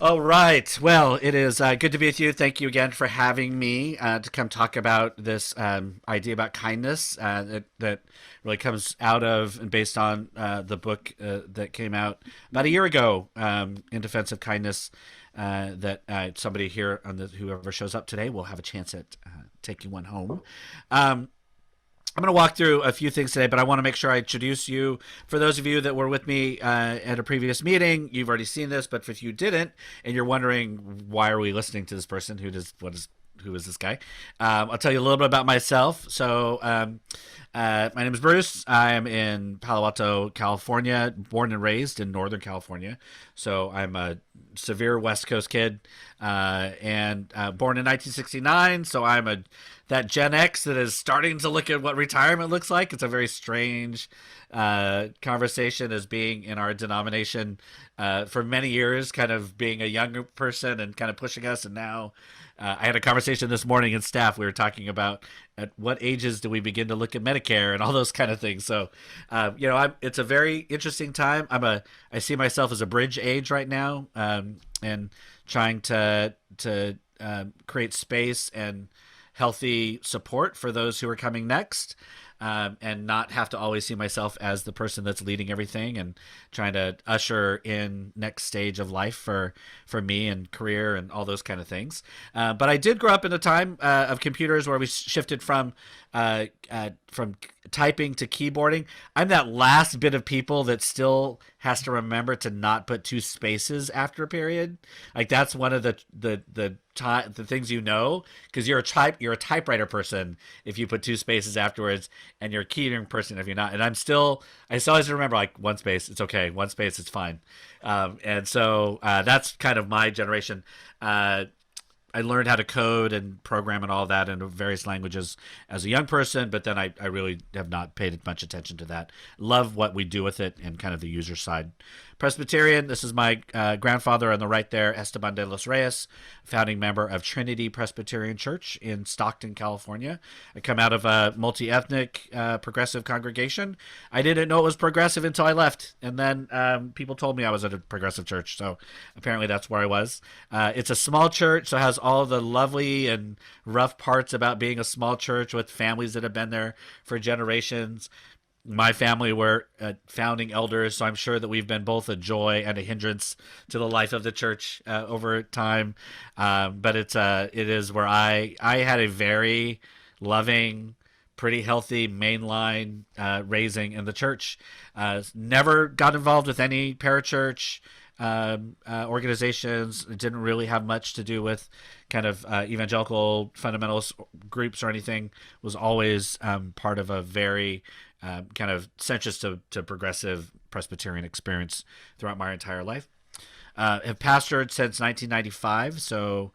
All right. Well, it is good to be with you. Thank you again for having me to come talk about this idea about kindness that really comes out of and based on the book that came out about a year ago in defense of kindness. That somebody here on whoever shows up today will have a chance at taking one home. I'm going to walk through a few things today, but I want to make sure I introduce you. For those of you that were with me at a previous meeting, you've already seen this, but if you didn't, and you're wondering why are we listening to this person, who is this guy? I'll tell you a little bit about myself. My name is Bruce. I'm in Palo Alto, California, born and raised in Northern California. So I'm a severe West Coast kid, and born in 1969. So that Gen X that is starting to look at what retirement looks like. It's a very strange conversation as being in our denomination for many years, kind of being a younger person and kind of pushing us. And now I had a conversation this morning in staff. We were talking about at what ages do we begin to look at Medicare and all those kind of things. So, it's a very interesting time. I see myself as a bridge age right now, and trying to create space and healthy support for those who are coming next, and not have to always see myself as the person that's leading everything, and trying to usher in next stage of life for me and career and all those kind of things. But I did grow up in a time of computers where we shifted from typing to keyboarding. I'm that last bit of people that still has to remember to not put two spaces after a period. Like that's one of the things, because you're a typewriter person if you put two spaces afterwards, and you're a keyboarding person if you're not. And I still always remember, like, one space, it's okay, one space, it's fine. And so that's kind of my generation. I learned how to code and program and all that in various languages as a young person, but then I really have not paid much attention to that. Love what we do with it and kind of the user side. Presbyterian, this is my grandfather on the right there, Esteban de los Reyes, founding member of Trinity Presbyterian Church in Stockton, California. I come out of a multi-ethnic progressive congregation. I didn't know it was progressive until I left, and then people told me I was at a progressive church, so apparently that's where I was. It's a small church, so it has all the lovely and rough parts about being a small church with families that have been there for generations. My family were founding elders, so I'm sure that we've been both a joy and a hindrance to the life of the church over time. But it is where I had a very loving, pretty healthy mainline raising in the church. Never got involved with any parachurch organizations. It didn't really have much to do with kind of evangelical fundamentalist groups or anything. Was always part of a very kind of centrist to progressive Presbyterian experience throughout my entire life. Have pastored since 1995, so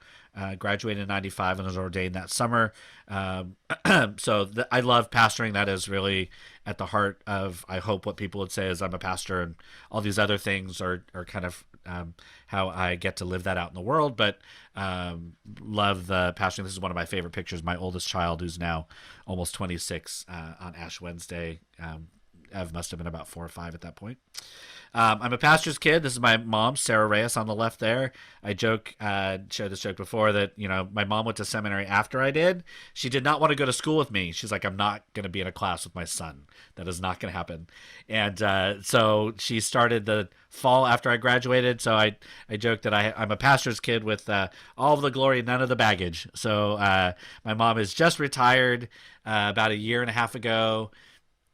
graduated in 95 and was ordained that summer. I love pastoring. That is really at the heart of, I hope, what people would say is I'm a pastor, and all these other things are kind of how I get to live that out in the world. But love the pastoring. This is one of my favorite pictures. My oldest child, who's now almost 26, on Ash Wednesday. Ev must have been about 4 or 5 at that point. I'm a pastor's kid. This is my mom, Sarah Reyes, on the left there. I shared this joke before, that my mom went to seminary after I did. She did not want to go to school with me. She's like, I'm not going to be in a class with my son. That is not going to happen. And so she started the fall after I graduated. So I joke that I'm a pastor's kid with all of the glory, none of the baggage. So my mom is just retired about a year and a half ago.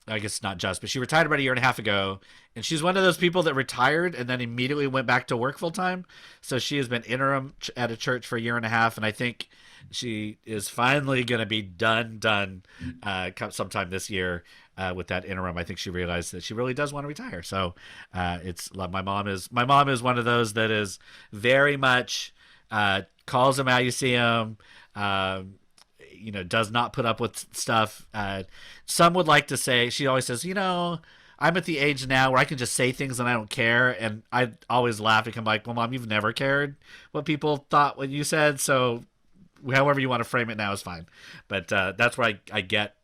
I guess not just, but she retired about a year and a half ago, and she's one of those people that retired and then immediately went back to work full time. So she has been interim at a church for a year and a half, and I think she is finally going to be done sometime this year with that interim. I think she realized that she really does want to retire. So my mom is one of those that is very much calls them how you see them. Does not put up with stuff. Some would like to say, she always says, I'm at the age now where I can just say things and I don't care. And I always laugh because I'm like, well, Mom, you've never cared what people thought when you said. So however you want to frame it now is fine. But that's where I get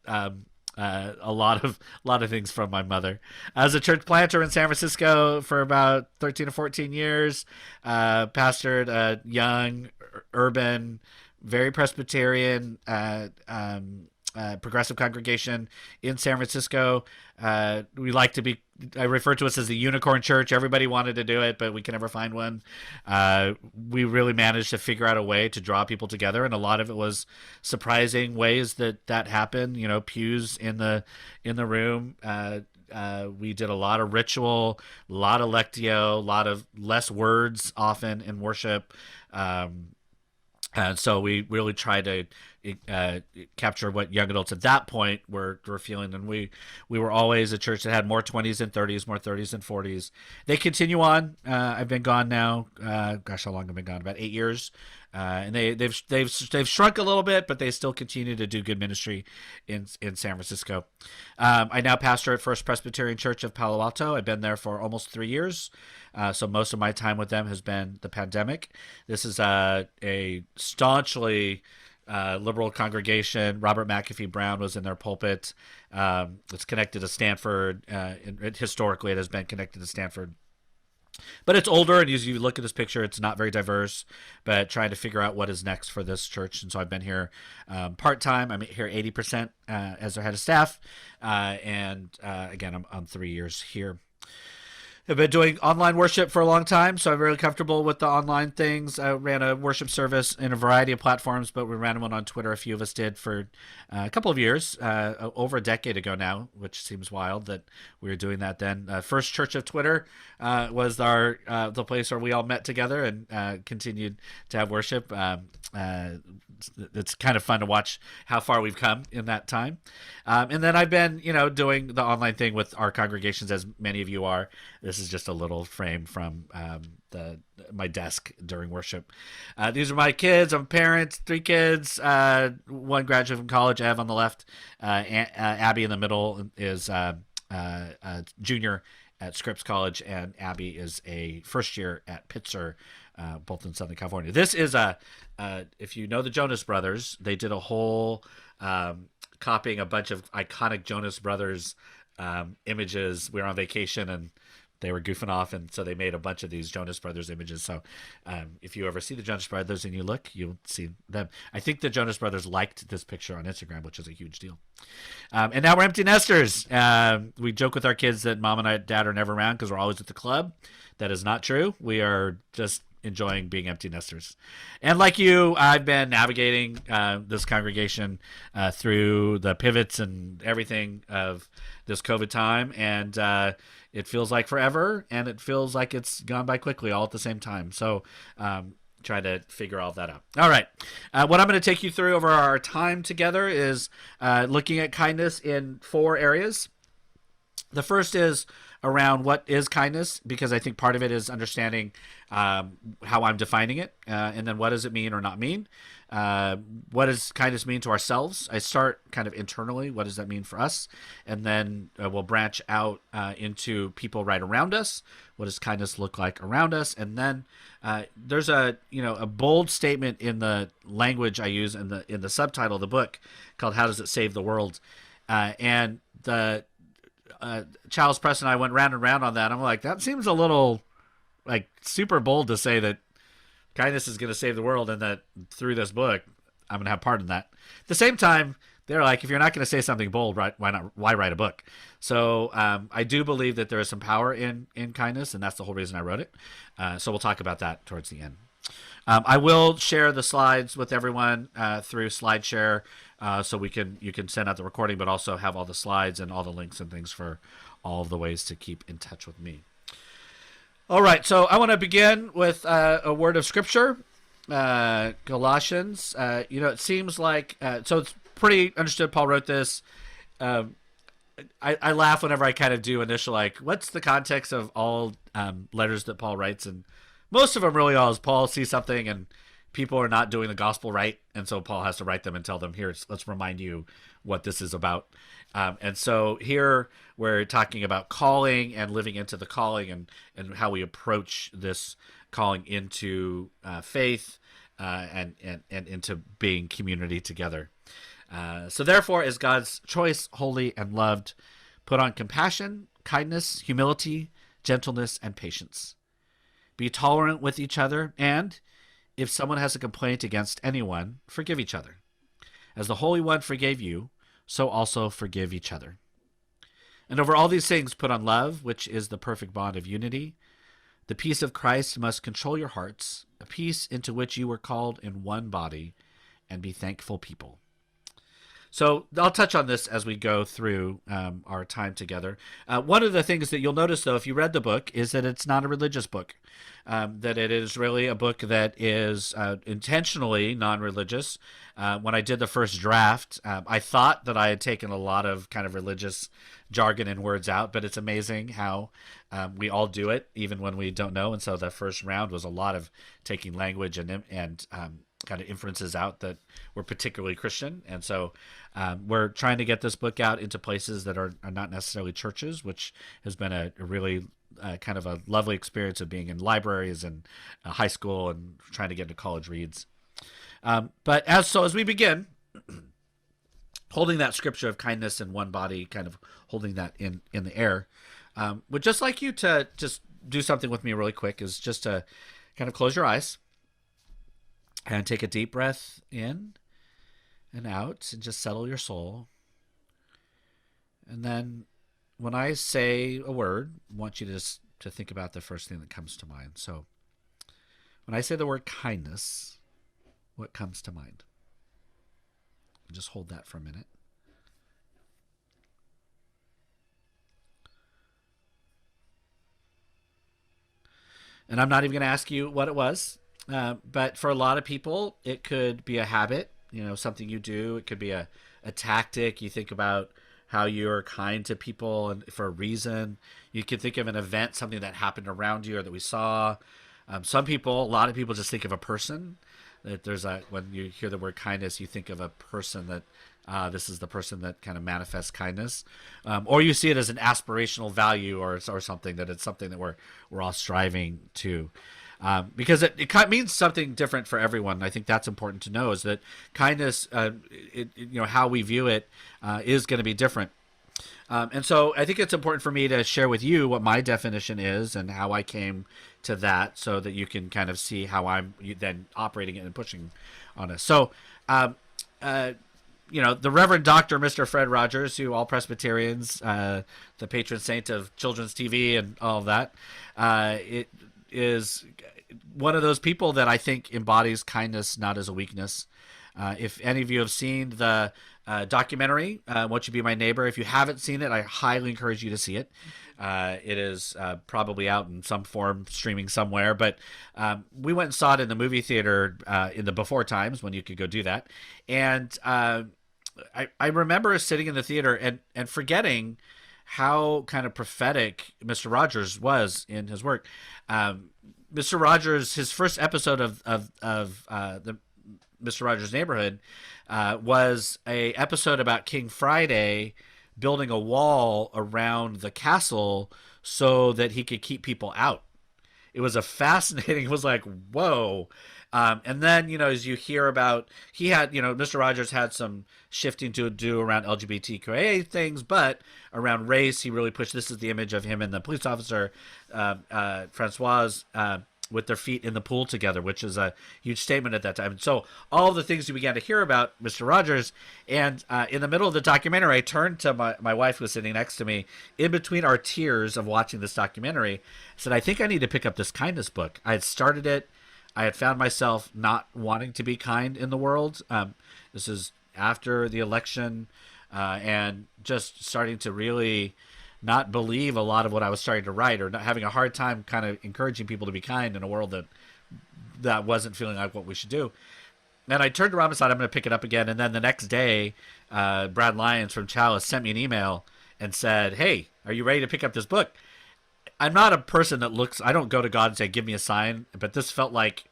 a lot of things from my mother. I was a church planter in San Francisco for about 13 or 14 years. Pastored a young, urban, very Presbyterian, progressive congregation in San Francisco. We like to be, I refer to us as the unicorn church. Everybody wanted to do it, but we can never find one. We really managed to figure out a way to draw people together, and a lot of it was surprising ways that happened. Pews in the room. We did a lot of ritual, a lot of lectio, a lot of less words often in worship. And so we really tried to capture what young adults at that point were feeling. And we were always a church that had more 20s than 30s, more 30s than 40s. They continue on. I've been gone now. Gosh, how long have I been gone? About 8 years. And they've shrunk a little bit, but they still continue to do good ministry in San Francisco. I now pastor at First Presbyterian Church of Palo Alto. I've been there for almost 3 years. So most of my time with them has been the pandemic. This is a staunchly liberal congregation. Robert McAfee Brown was in their pulpit. It's connected to Stanford. Historically, it has been connected to Stanford. But it's older, and as you look at this picture, it's not very diverse, but trying to figure out what is next for this church. And so I've been here part-time. I'm here 80% as their head of staff. And again, I'm 3 years here. I've been doing online worship for a long time, so I'm really comfortable with the online things. I ran a worship service in a variety of platforms, but we ran one on Twitter. A few of us did for a couple of years, over a decade ago now, which seems wild that we were doing that then. First Church of Twitter was the place where we all met together and continued to have worship. It's kind of fun to watch how far we've come in that time. And then I've been, doing the online thing with our congregations, as many of you are. This is just a little frame from my desk during worship. These are my kids. I'm a parent, 3 kids, one graduate from college, Ev on the left. Abby in the middle is a junior at Scripps College, and Abby is a first year at Pitzer, both in Southern California. This is if you know the Jonas Brothers, they did a whole copying a bunch of iconic Jonas Brothers images. We were on vacation and they were goofing off, and so they made a bunch of these Jonas Brothers images. So if you ever see the Jonas Brothers and you look, you'll see them. I think the Jonas Brothers liked this picture on Instagram, which is a huge deal. And now we're empty nesters. We joke with our kids that mom and dad are never around because we're always at the club. That is not true. We are just enjoying being empty nesters. And like you, I've been navigating this congregation through the pivots and everything of this COVID time. And it feels like forever, and it feels like it's gone by quickly all at the same time. So try to figure all of that out. All right. What I'm going to take you through over our time together is looking at kindness in 4 areas. The first is around what is kindness, because I think part of it is understanding how I'm defining it, and then what does it mean or not mean. What does kindness mean to ourselves? I start kind of internally. What does that mean for us? And then we'll branch out into people right around us. What does kindness look like around us? And then there's a bold statement in the language I use in the subtitle of the book called "How Does It Save the World?" And the Chow's Press and I went round and round on that. I'm like, that seems a little like super bold to say that kindness is going to save the world, and that through this book I'm going to have part in that. At the same time, they're like, if you're not going to say something bold, right, why write a book? So I do believe that there is some power in kindness, and that's the whole reason I wrote it. So we'll talk about that towards the end. I will share the slides with everyone through SlideShare, so you can send out the recording, but also have all the slides and all the links and things for all of the ways to keep in touch with me. All right, so I want to begin with a word of scripture, Galatians. It seems like so it's pretty understood. Paul wrote this. I laugh whenever I kind of do initial what's the context of all letters that Paul writes, and most of them really are is Paul sees something and people are not doing the gospel right, and so Paul has to write them and tell them, here, let's remind you what this is about. And so here we're talking about calling and living into the calling, and how we approach this calling into faith and into being community together. So therefore, as God's choice, holy and loved, put on compassion, kindness, humility, gentleness, and patience. Be tolerant with each other, and if someone has a complaint against anyone, forgive each other. As the Holy One forgave you, so also forgive each other. And over all these things put on love, which is the perfect bond of unity. The peace of Christ must control your hearts, a peace into which you were called in one body, and be thankful people. So I'll touch on this as we go through our time together. One of the things that you'll notice, though, if you read the book, is that it's not a religious book, that it is really a book that is intentionally non-religious. When I did the first draft, I thought that I had taken a lot of kind of religious jargon and words out, but it's amazing how we all do it, even when we don't know. And so the first round was a lot of taking language and kind of inferences out that were particularly Christian. And so we're trying to get this book out into places that are not necessarily churches, which has been a really kind of a lovely experience of being in libraries and high school and trying to get into college reads. But as we begin, holding that scripture of kindness in one body, kind of holding that in the air, would just like you to just do something with me really quick, is just to kind of close your eyes and take a deep breath in and out and just settle your soul. And then when I say a word, I want you to think about the first thing that comes to mind. So when I say the word kindness, what comes to mind? Just hold that for a minute. And I'm not even going to ask you what it was. But for a lot of people, it could be a habit, something you do. It could be a tactic. You think about how you're kind to people and for a reason. You could think of an event, something that happened around you or that we saw. A lot of people just think of a person. That when you hear the word kindness, you think of a person that this is the person that kind of manifests kindness, or you see it as an aspirational value or something that it's something that we're all striving to. Because it means something different for everyone. I think that's important to know, is that kindness, how we view it, is going to be different. And so I think it's important for me to share with you what my definition is and how I came to that, so that you can kind of see how I'm then operating it and pushing on us. So, the Reverend Dr. Mr. Fred Rogers, who all Presbyterians, the patron saint of children's TV and all of that, it is one of those people that I think embodies kindness not as a weakness. If any of you have seen the documentary, Won't You Be My Neighbor? If you haven't seen it, I highly encourage you to see it. It is probably out in some form, streaming somewhere. But we went and saw it in the movie theater in the before times when you could go do that. And I remember sitting in the theater and forgetting how kind of prophetic Mr. Rogers was in his work. Mr. Rogers, his first episode of the Mr. Rogers' Neighborhood was a episode about King Friday building a wall around the castle so that he could keep people out. It was it was like, whoa. And then, as you hear about, he had, Mr. Rogers had some shifting to do around LGBTQIA things, but around race, he really pushed, this is the image of him and the police officer, Francoise, with their feet in the pool together, which is a huge statement at that time. And so all the things you began to hear about Mr. Rogers, and in the middle of the documentary, I turned to my wife, who was sitting next to me, in between our tears of watching this documentary, I said, I think I need to pick up this kindness book. I had started it. I had found myself not wanting to be kind in the world. This is after the election, and just starting to really not believe a lot of what I was starting to write, or not having a hard time kind of encouraging people to be kind in a world that wasn't feeling like what we should do. And I turned around and said, I'm going to pick it up again. And then the next day, Brad Lyons from Chow sent me an email and said, hey, are you ready to pick up this book? I'm not a person that I don't go to God and say, give me a sign. But this felt like,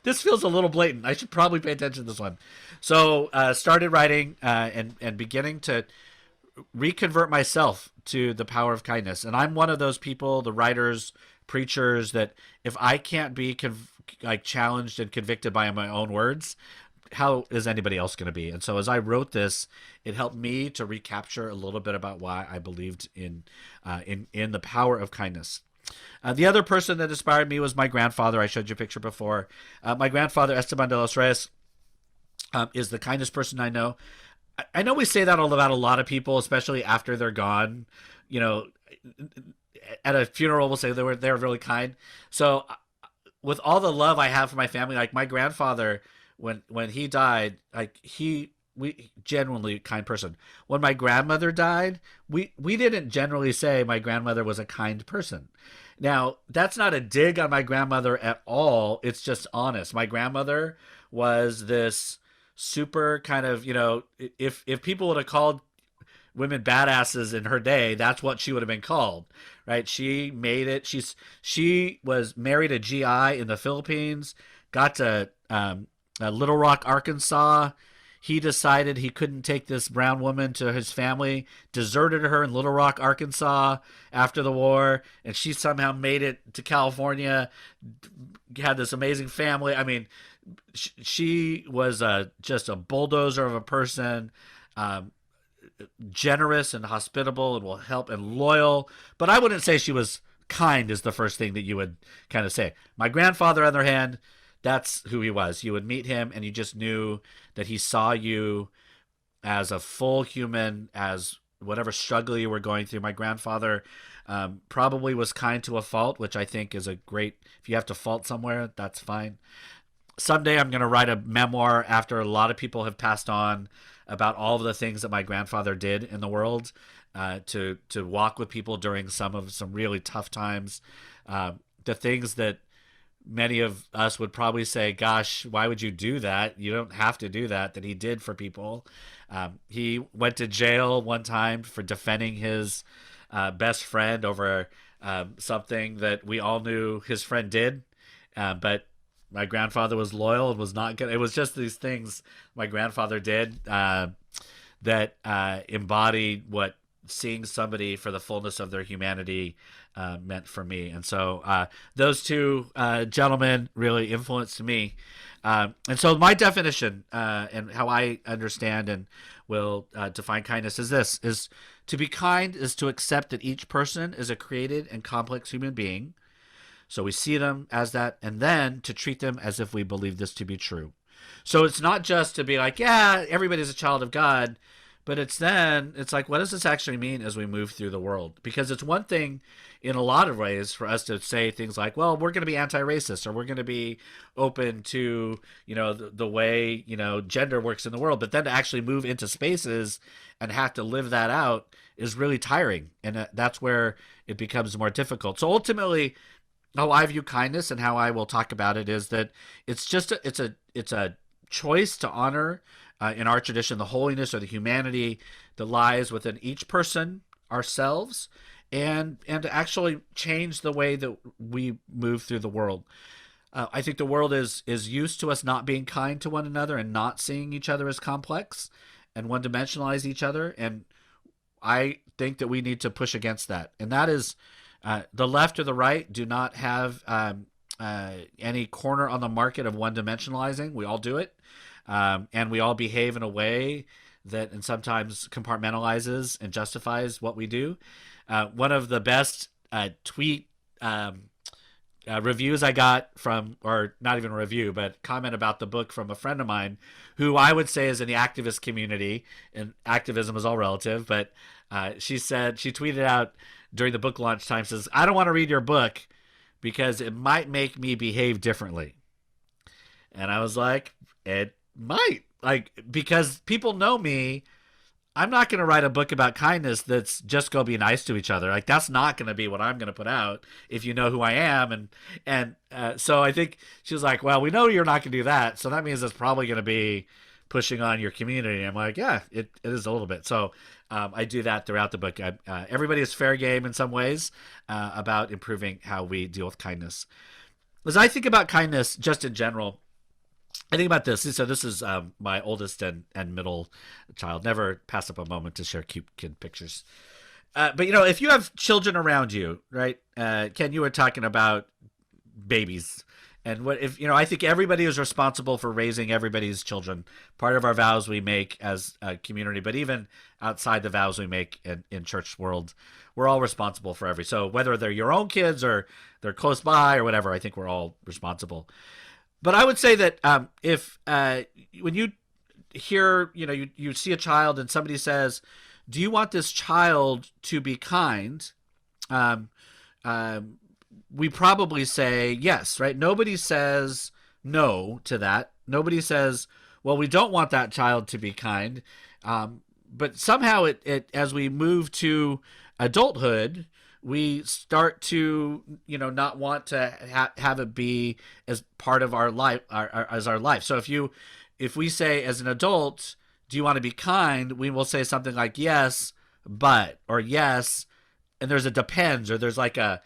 this feels a little blatant. I should probably pay attention to this one. So started writing and beginning to reconvert myself to the power of kindness. And I'm one of those people, the writers, preachers, that if I can't be challenged and convicted by my own words, how is anybody else going to be? And so as I wrote this, it helped me to recapture a little bit about why I believed in the power of kindness. The other person that inspired me was my grandfather. I showed you a picture before. My grandfather, Esteban de los Reyes, is the kindest person I know. I know we say that all about a lot of people, especially after they're gone. You know, at a funeral, we'll say they were really kind. So, with all the love I have for my family, like my grandfather, when he died, like we genuinely kind person. When my grandmother died, we didn't generally say my grandmother was a kind person. Now, that's not a dig on my grandmother at all. It's just honest. My grandmother was this super kind of, if people would have called women badasses in her day, that's what she would have been called, right? She made it. She was married a GI in the Philippines, got to Little Rock, Arkansas. He decided he couldn't take this brown woman to his family, deserted her in Little Rock, Arkansas after the war, and she somehow made it to California, had this amazing family. I mean, she was just a bulldozer of a person, generous and hospitable and will help and loyal. But I wouldn't say she was kind is the first thing that you would kind of say. My grandfather, on the other hand, that's who he was. You would meet him and you just knew that he saw you as a full human, as whatever struggle you were going through. My grandfather probably was kind to a fault, which I think is a great, if you have to fault somewhere, that's fine. Someday I'm going to write a memoir after a lot of people have passed on about all of the things that my grandfather did in the world, to walk with people during some really tough times. The things that many of us would probably say, gosh, why would you do that? You don't have to do that he did for people. He went to jail one time for defending his best friend over something that we all knew his friend did. But my grandfather was loyal and was not good. It was just these things my grandfather did that embodied what seeing somebody for the fullness of their humanity meant for me. And so those two gentlemen really influenced me. And so my definition and how I understand and will define kindness is this: is to be kind is to accept that each person is a created and complex human being. So we see them as that, and then to treat them as if we believe this to be true. So it's not just to be like, yeah, everybody's a child of God, but it's like, what does this actually mean as we move through the world? Because it's one thing in a lot of ways for us to say things like, well, we're going to be anti-racist, or we're going to be open to, the way, gender works in the world. But then to actually move into spaces and have to live that out is really tiring. And that's where it becomes more difficult. So ultimately, how I view kindness and how I will talk about it is that it's just it's a choice to honor in our tradition the holiness or the humanity that lies within each person, ourselves, and to actually change the way that we move through the world. I think the world is used to us not being kind to one another and not seeing each other as complex and one-dimensionalize each other, and I think that we need to push against that. And that is the left or the right do not have any corner on the market of one-dimensionalizing. We all do it, and we all behave in a way that and sometimes compartmentalizes and justifies what we do. One of the best tweet reviews I got from, or not even a review, but comment about the book from a friend of mine who I would say is in the activist community, and activism is all relative, but she tweeted out during the book launch time, says, I don't want to read your book because it might make me behave differently. And I was like, it might. Like, because people know me, I'm not going to write a book about kindness that's just going to be nice to each other. Like, that's not going to be what I'm going to put out if you know who I am. And so I think she was like, well, we know you're not going to do that. So that means it's probably going to be pushing on your community. I'm like, yeah, it is a little bit. So I do that throughout the book. Everybody is fair game in some ways about improving how we deal with kindness. As I think about kindness just in general, I think about this. So this is my oldest and middle child. Never pass up a moment to share cute kid pictures. But, if you have children around you, right, Ken, you were talking about babies. And what if, I think everybody is responsible for raising everybody's children. Part of our vows we make as a community, but even outside the vows we make in church world, we're all responsible for every. So whether they're your own kids or they're close by or whatever, I think we're all responsible. But I would say that if when you hear, you see a child and somebody says, "Do you want this child to be kind?" Um, um, we probably say yes, right? Nobody says no to that. Nobody says, "Well, we don't want that child to be kind." But somehow, it as we move to adulthood, we start to not want to have it be as part of our life, as our life. So if we say as an adult, "Do you want to be kind?" we will say something like yes, but, or yes, and there's a depends, or there's like a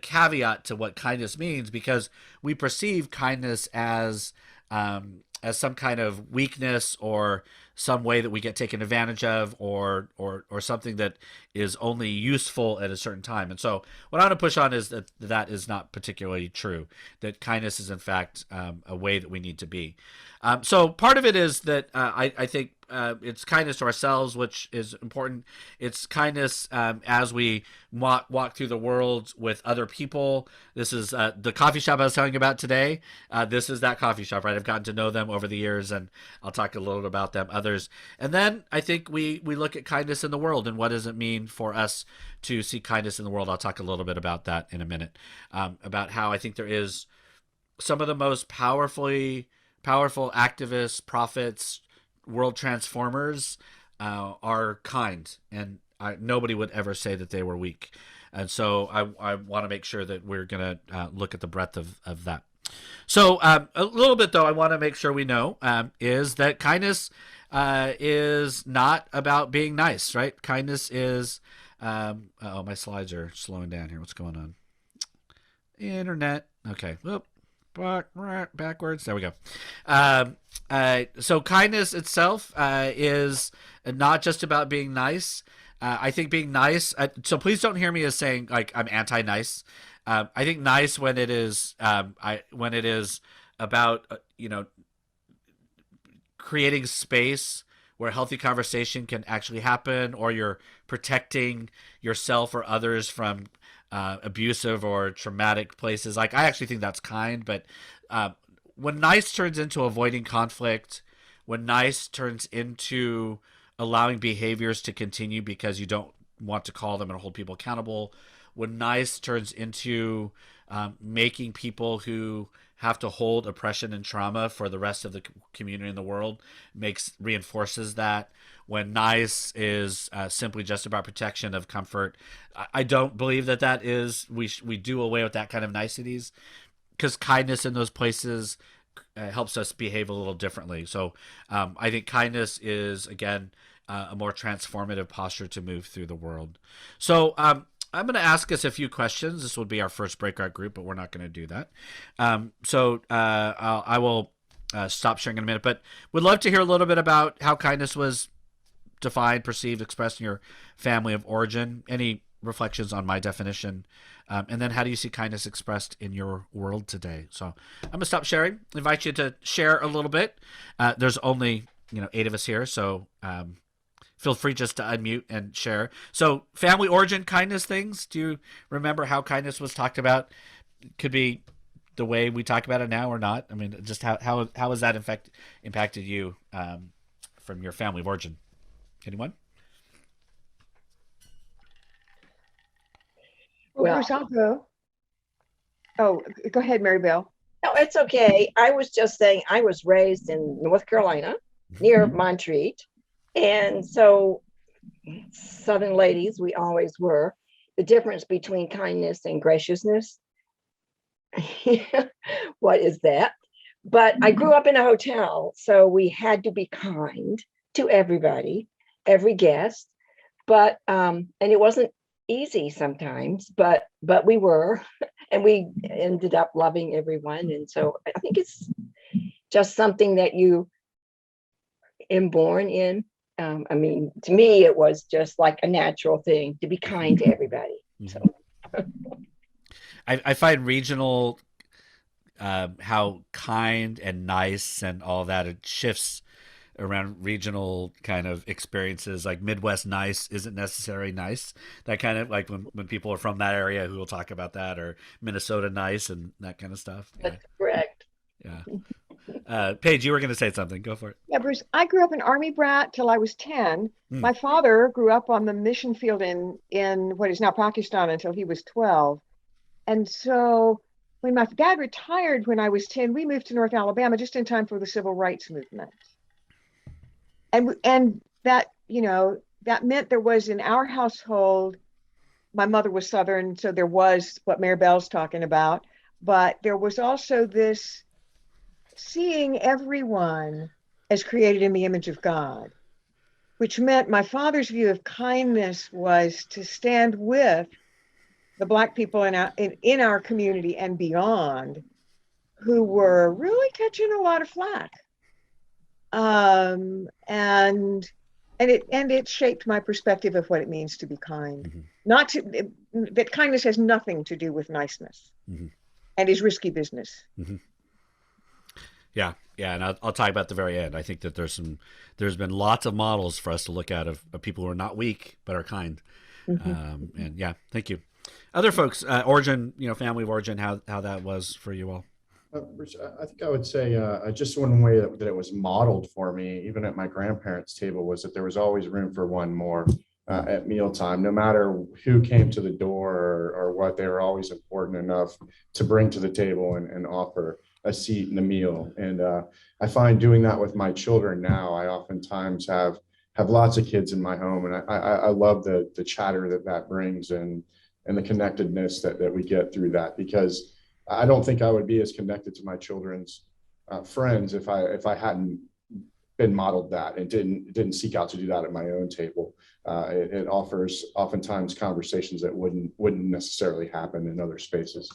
caveat to what kindness means, because we perceive kindness as some kind of weakness, or some way that we get taken advantage of, or something that is only useful at a certain time. And so what I want to push on is that is not particularly true, that kindness is in fact a way that we need to be. So part of it is that I think it's kindness to ourselves, which is important. It's kindness as we walk through the world with other people. This is the coffee shop I was telling you about today. This is that coffee shop, right? I've gotten to know them over the years, and I'll talk a little about them, others. And then I think we look at kindness in the world, and what does it mean for us to see kindness in the world. I'll talk a little bit about that in a minute, about how I think there is some of the most powerful activists, prophets, world transformers are kind, and nobody would ever say that they were weak. And so I want to make sure that we're going to look at the breadth of that. So a little bit, though, I want to make sure we know is that kindness is not about being nice, right? Kindness is, oh, my slides are slowing down here. What's going on? Internet. Okay. Whoop. Backwards. There we go. So kindness itself is not just about being nice. I think being nice. So please don't hear me as saying like I'm anti-nice. I think nice when it is when it is about creating space where healthy conversation can actually happen, or you're protecting yourself or others from abusive or traumatic places. Like, I actually think that's kind, but when nice turns into avoiding conflict, when nice turns into allowing behaviors to continue because you don't want to call them and hold people accountable, when nice turns into making people who have to hold oppression and trauma for the rest of the community in the world, reinforces that. When nice is simply just about protection of comfort, I don't believe that is we do away with that kind of niceties, because kindness in those places helps us behave a little differently. So I think kindness is, again, a more transformative posture to move through the world. So I'm going to ask us a few questions. This will be our first breakout group, but we're not going to do that. I will stop sharing in a minute, but would love to hear a little bit about how kindness was defined, perceived, expressed in your family of origin. Any reflections on my definition? And then how do you see kindness expressed in your world today? So I'm going to stop sharing. Invite you to share a little bit. There's only 8 of us here, so feel free just to unmute and share. So family origin kindness things. Do you remember how kindness was talked about? Could be the way we talk about it now or not. I mean, just how has that impacted you from your family of origin? Anyone? Well, oh, go ahead, Mary Bell. No, it's okay. I was just saying I was raised in North Carolina near Montreat. And so Southern ladies, we always were. The difference between kindness and graciousness. What is that? But I grew up in a hotel, so we had to be kind to everybody, every guest. But and it wasn't easy sometimes, but we were, and we ended up loving everyone. And so I think it's just something that you inborn in. I mean, to me, it was just like a natural thing to be kind to everybody. So I find regional how kind and nice and all that it shifts around regional kind of experiences. Like Midwest nice isn't necessarily nice. That kind of like when people are from that area who will talk about that, or Minnesota nice and that kind of stuff. Yeah, That's correct. yeah. Paige, you were going to say something. Go for it. Yeah, Bruce, I grew up an Army brat till I was 10. Hmm. My father grew up on the mission field in what is now Pakistan until he was 12. And so when my dad retired when I was 10, we moved to North Alabama just in time for the civil rights movement. And that, that meant there was in our household, my mother was Southern, so there was what Mayor Bell's talking about, but there was also this seeing everyone as created in the image of God, which meant my father's view of kindness was to stand with the Black people in our community and beyond who were really catching a lot of flack. And it shaped my perspective of what it means to be kind. That kindness has nothing to do with niceness and is risky business. Yeah, and I'll talk about the very end. I think that there's been lots of models for us to look at of people who are not weak but are kind. And yeah, thank you. Other folks, origin, family of origin, how that was for you all. Bruce, I think I would say just one way that it was modeled for me, even at my grandparents' table, was that there was always room for one more at mealtime. No matter who came to the door or what, they were always important enough to bring to the table and offer a seat and a meal. And I find doing that with my children now. I oftentimes have lots of kids in my home, and I love the chatter that brings and the connectedness that we get through that, because I don't think I would be as connected to my children's friends if I hadn't been modeled that and didn't seek out to do that at my own table. It offers oftentimes conversations that wouldn't necessarily happen in other spaces.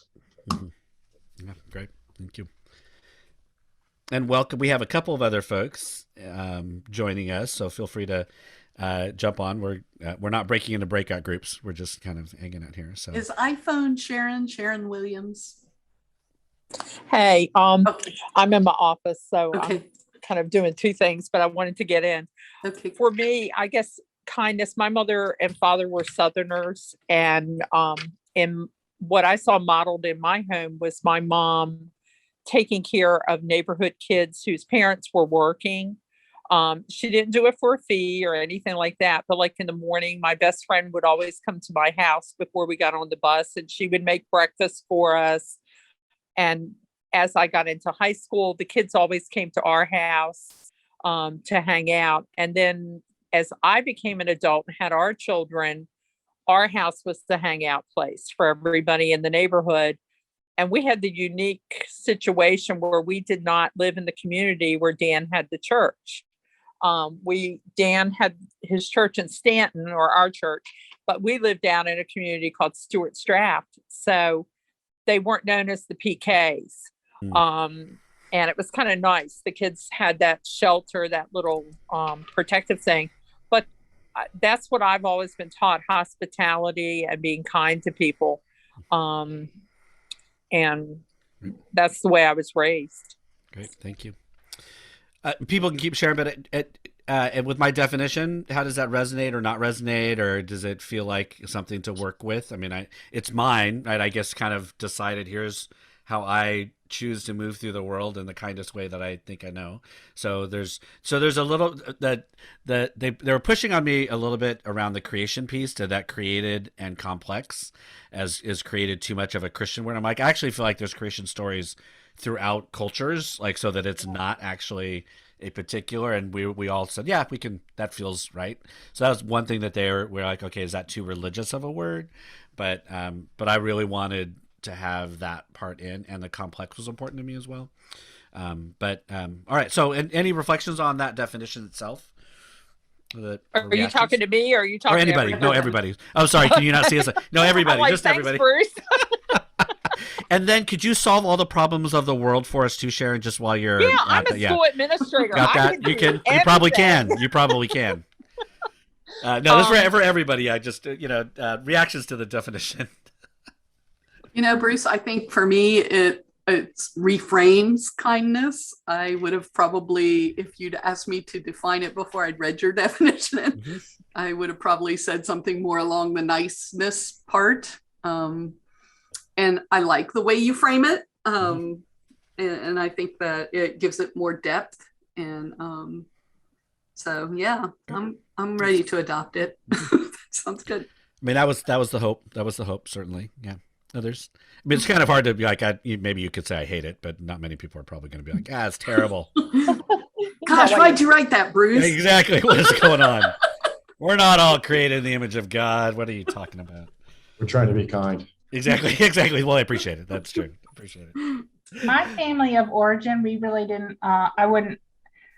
Yeah, great, thank you. And welcome. We have a couple of other folks joining us, so feel free to jump on. We're not breaking into breakout groups. We're just kind of hanging out here. So is iPhone Sharon Williams? Hey, Okay. I'm in my office, so Okay. I'm kind of doing two things, but I wanted to get in. Okay. For me, I guess kindness. My mother and father were Southerners, and in what I saw modeled in my home was my mom taking care of neighborhood kids whose parents were working. She didn't do it for a fee or anything like that, but like in the morning, my best friend would always come to my house before we got on the bus, and she would make breakfast for us. And as I got into high school, the kids always came to our house to hang out. And then as I became an adult and had our children, our house was the hangout place for everybody in the neighborhood. And we had the unique situation where we did not live in the community where Dan had the church. Dan had his church in Stanton, or our church, but we lived down in a community called Stewart Straft. So they weren't known as the PKs. And it was kind of nice. The kids had that shelter, that little protective thing. But that's what I've always been taught: hospitality and being kind to people. And that's the way I was raised. Great, thank you. People can keep sharing, but with my definition, how does that resonate or not resonate, or does it feel like something to work with? I mean, it's mine, right? I guess kind of decided here's how I choose to move through the world in the kindest way that I think I know. So there's a little that they were pushing on me a little bit around the creation piece, to that created and complex as is created too much of a Christian word. I'm like, I actually feel like there's creation stories throughout cultures, like, so that it's not actually a particular, and we all said, yeah, we can, that feels right. So that was one thing that we're like, okay, is that too religious of a word? But I really wanted to have that part in, and the complex was important to me as well. All right, so any reflections on that definition itself? Are you talking to me, or are you talking or anybody? to No, everybody. Oh, sorry, can you not see us? No, everybody, like, just thanks, everybody. Bruce. And then could you solve all the problems of the world for us too, Sharon, just while you're Yeah, I'm a school administrator. Got that? You probably can. You probably can. No, this is for everybody. I just reactions to the definition. Bruce, I think for me, it reframes kindness. I would have probably, if you'd asked me to define it before I'd read your definition, Mhm. I would have probably said something more along the niceness part. And I like the way you frame it. And I think that it gives it more depth. And so yeah, I'm ready to adopt it. Sounds good. I mean, that was the hope. That was the hope, certainly. Yeah. Others. I mean, it's kind of hard to be like, maybe you could say I hate it, but not many people are probably going to be like, it's terrible. Gosh, why'd you write that, Bruce? Exactly. What is going on? We're not all created in the image of God. What are you talking about? We're trying to be kind. Exactly. Exactly. Well, I appreciate it. That's true. Appreciate it. My family of origin, we really didn't, I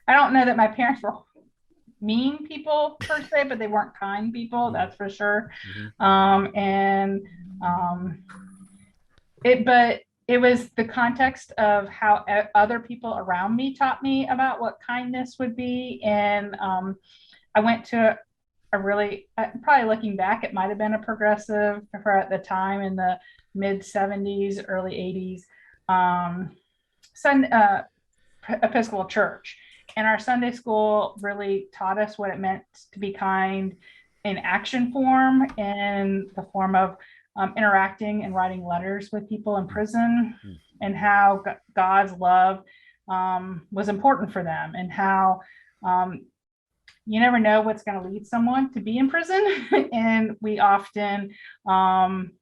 don't know that my parents were mean people per se, but they weren't kind people, that's for sure. But it was the context of how other people around me taught me about what kindness would be. And I went to probably looking back, it might have been a progressive for at the time in the mid 70s, early 80s, Episcopal church. And our Sunday school really taught us what it meant to be kind in action form, in the form of interacting and writing letters with people in prison, and how God's love was important for them, and how you never know what's going to lead someone to be in prison. And we often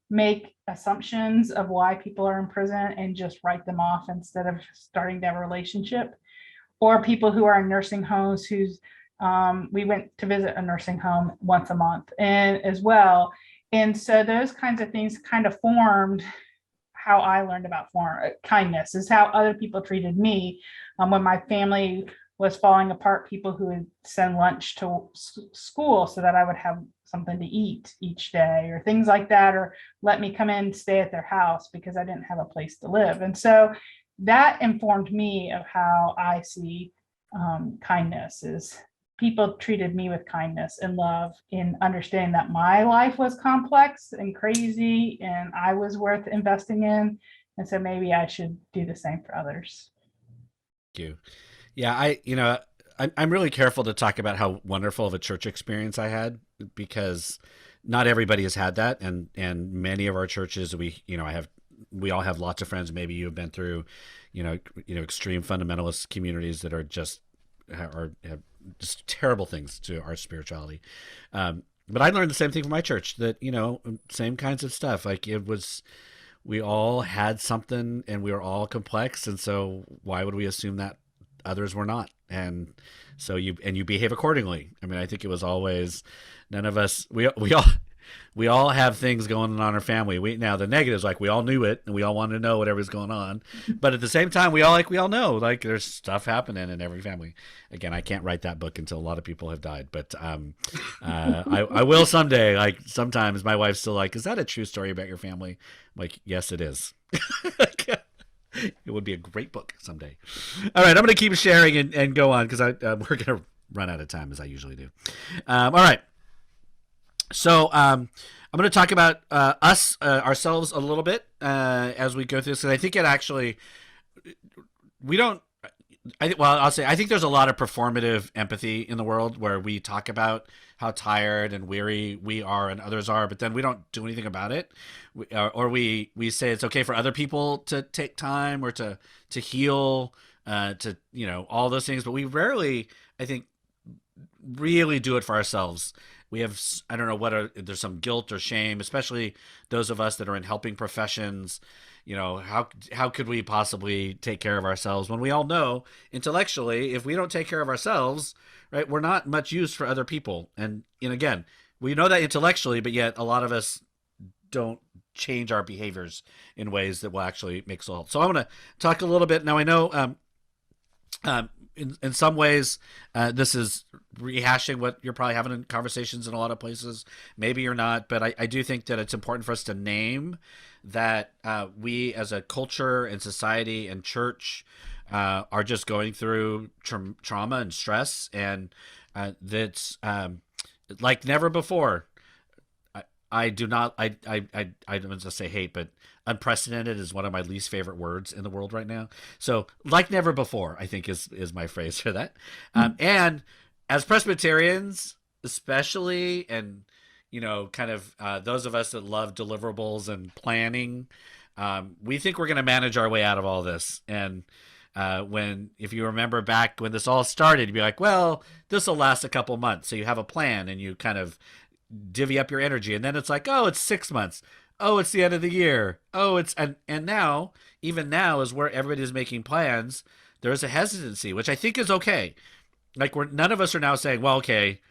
make assumptions of why people are in prison and just write them off instead of starting to have a relationship. Or people who are in nursing homes we went to visit a nursing home once a month and as well. And so those kinds of things kind of formed how I learned about kindness, is how other people treated me. When my family was falling apart, people who would send lunch to school so that I would have something to eat each day, or things like that, or let me come in and stay at their house because I didn't have a place to live. And so that informed me of how I see kindness, is people treated me with kindness and love, in understanding that my life was complex and crazy and I was worth investing in. And so maybe I should do the same for others. Thank you. Yeah, I'm really careful to talk about how wonderful of a church experience I had, because not everybody has had that, and many of our churches, we all have lots of friends. Maybe you've been through, extreme fundamentalist communities that are just have just terrible things to our spirituality. But I learned the same thing from my church, that same kinds of stuff. Like, we all had something, and we were all complex, and so why would we assume that others were not? And so you behave accordingly. I mean, I think it was always, none of us, we all have things going on in our family. Now the negatives, like, we all knew it and we all wanted to know whatever's going on, but at the same time, we all know, like, there's stuff happening in every family. Again, I can't write that book until a lot of people have died, but I will someday. Like, sometimes my wife's still like, is that a true story about your family? I'm like, yes, it is. It would be a great book someday. All right, I'm going to keep sharing and go on, because we're going to run out of time, as I usually do. All right. So I'm going to talk about ourselves a little bit as we go through this. And I think it actually, I'll say, I think there's a lot of performative empathy in the world, where we talk about how tired and weary we are and others are, but then we don't do anything about it. We say it's okay for other people to take time, or to heal, all those things. But we rarely, I think, really do it for ourselves. We have, I don't know, there's some guilt or shame, especially those of us that are in helping professions. How could we possibly take care of ourselves, when we all know intellectually, if we don't take care of ourselves, right, we're not much use for other people. And again, we know that intellectually, but yet a lot of us don't change our behaviors in ways that will actually make us help. So I'm going to talk a little bit now. I know in some ways, this is rehashing what you're probably having in conversations in a lot of places. Maybe you're not, but I do think that it's important for us to name that we, as a culture and society and church, are just going through trauma and stress, and that's like never before. I do not. I don't want to say hate, but unprecedented is one of my least favorite words in the world right now. So, like never before, I think is my phrase for that. And as Presbyterians, especially, and kind of those of us that love deliverables and planning, we think we're going to manage our way out of all this. And if you remember back when this all started, you'd be like, well, this will last a couple months. So you have a plan and you kind of divvy up your energy, and then it's like, oh, it's 6 months, oh, it's the end of the year, oh, it's and now, even now, is where everybody's making plans, there's a hesitancy, which I think is okay. Like, none of us are now saying, well, okay,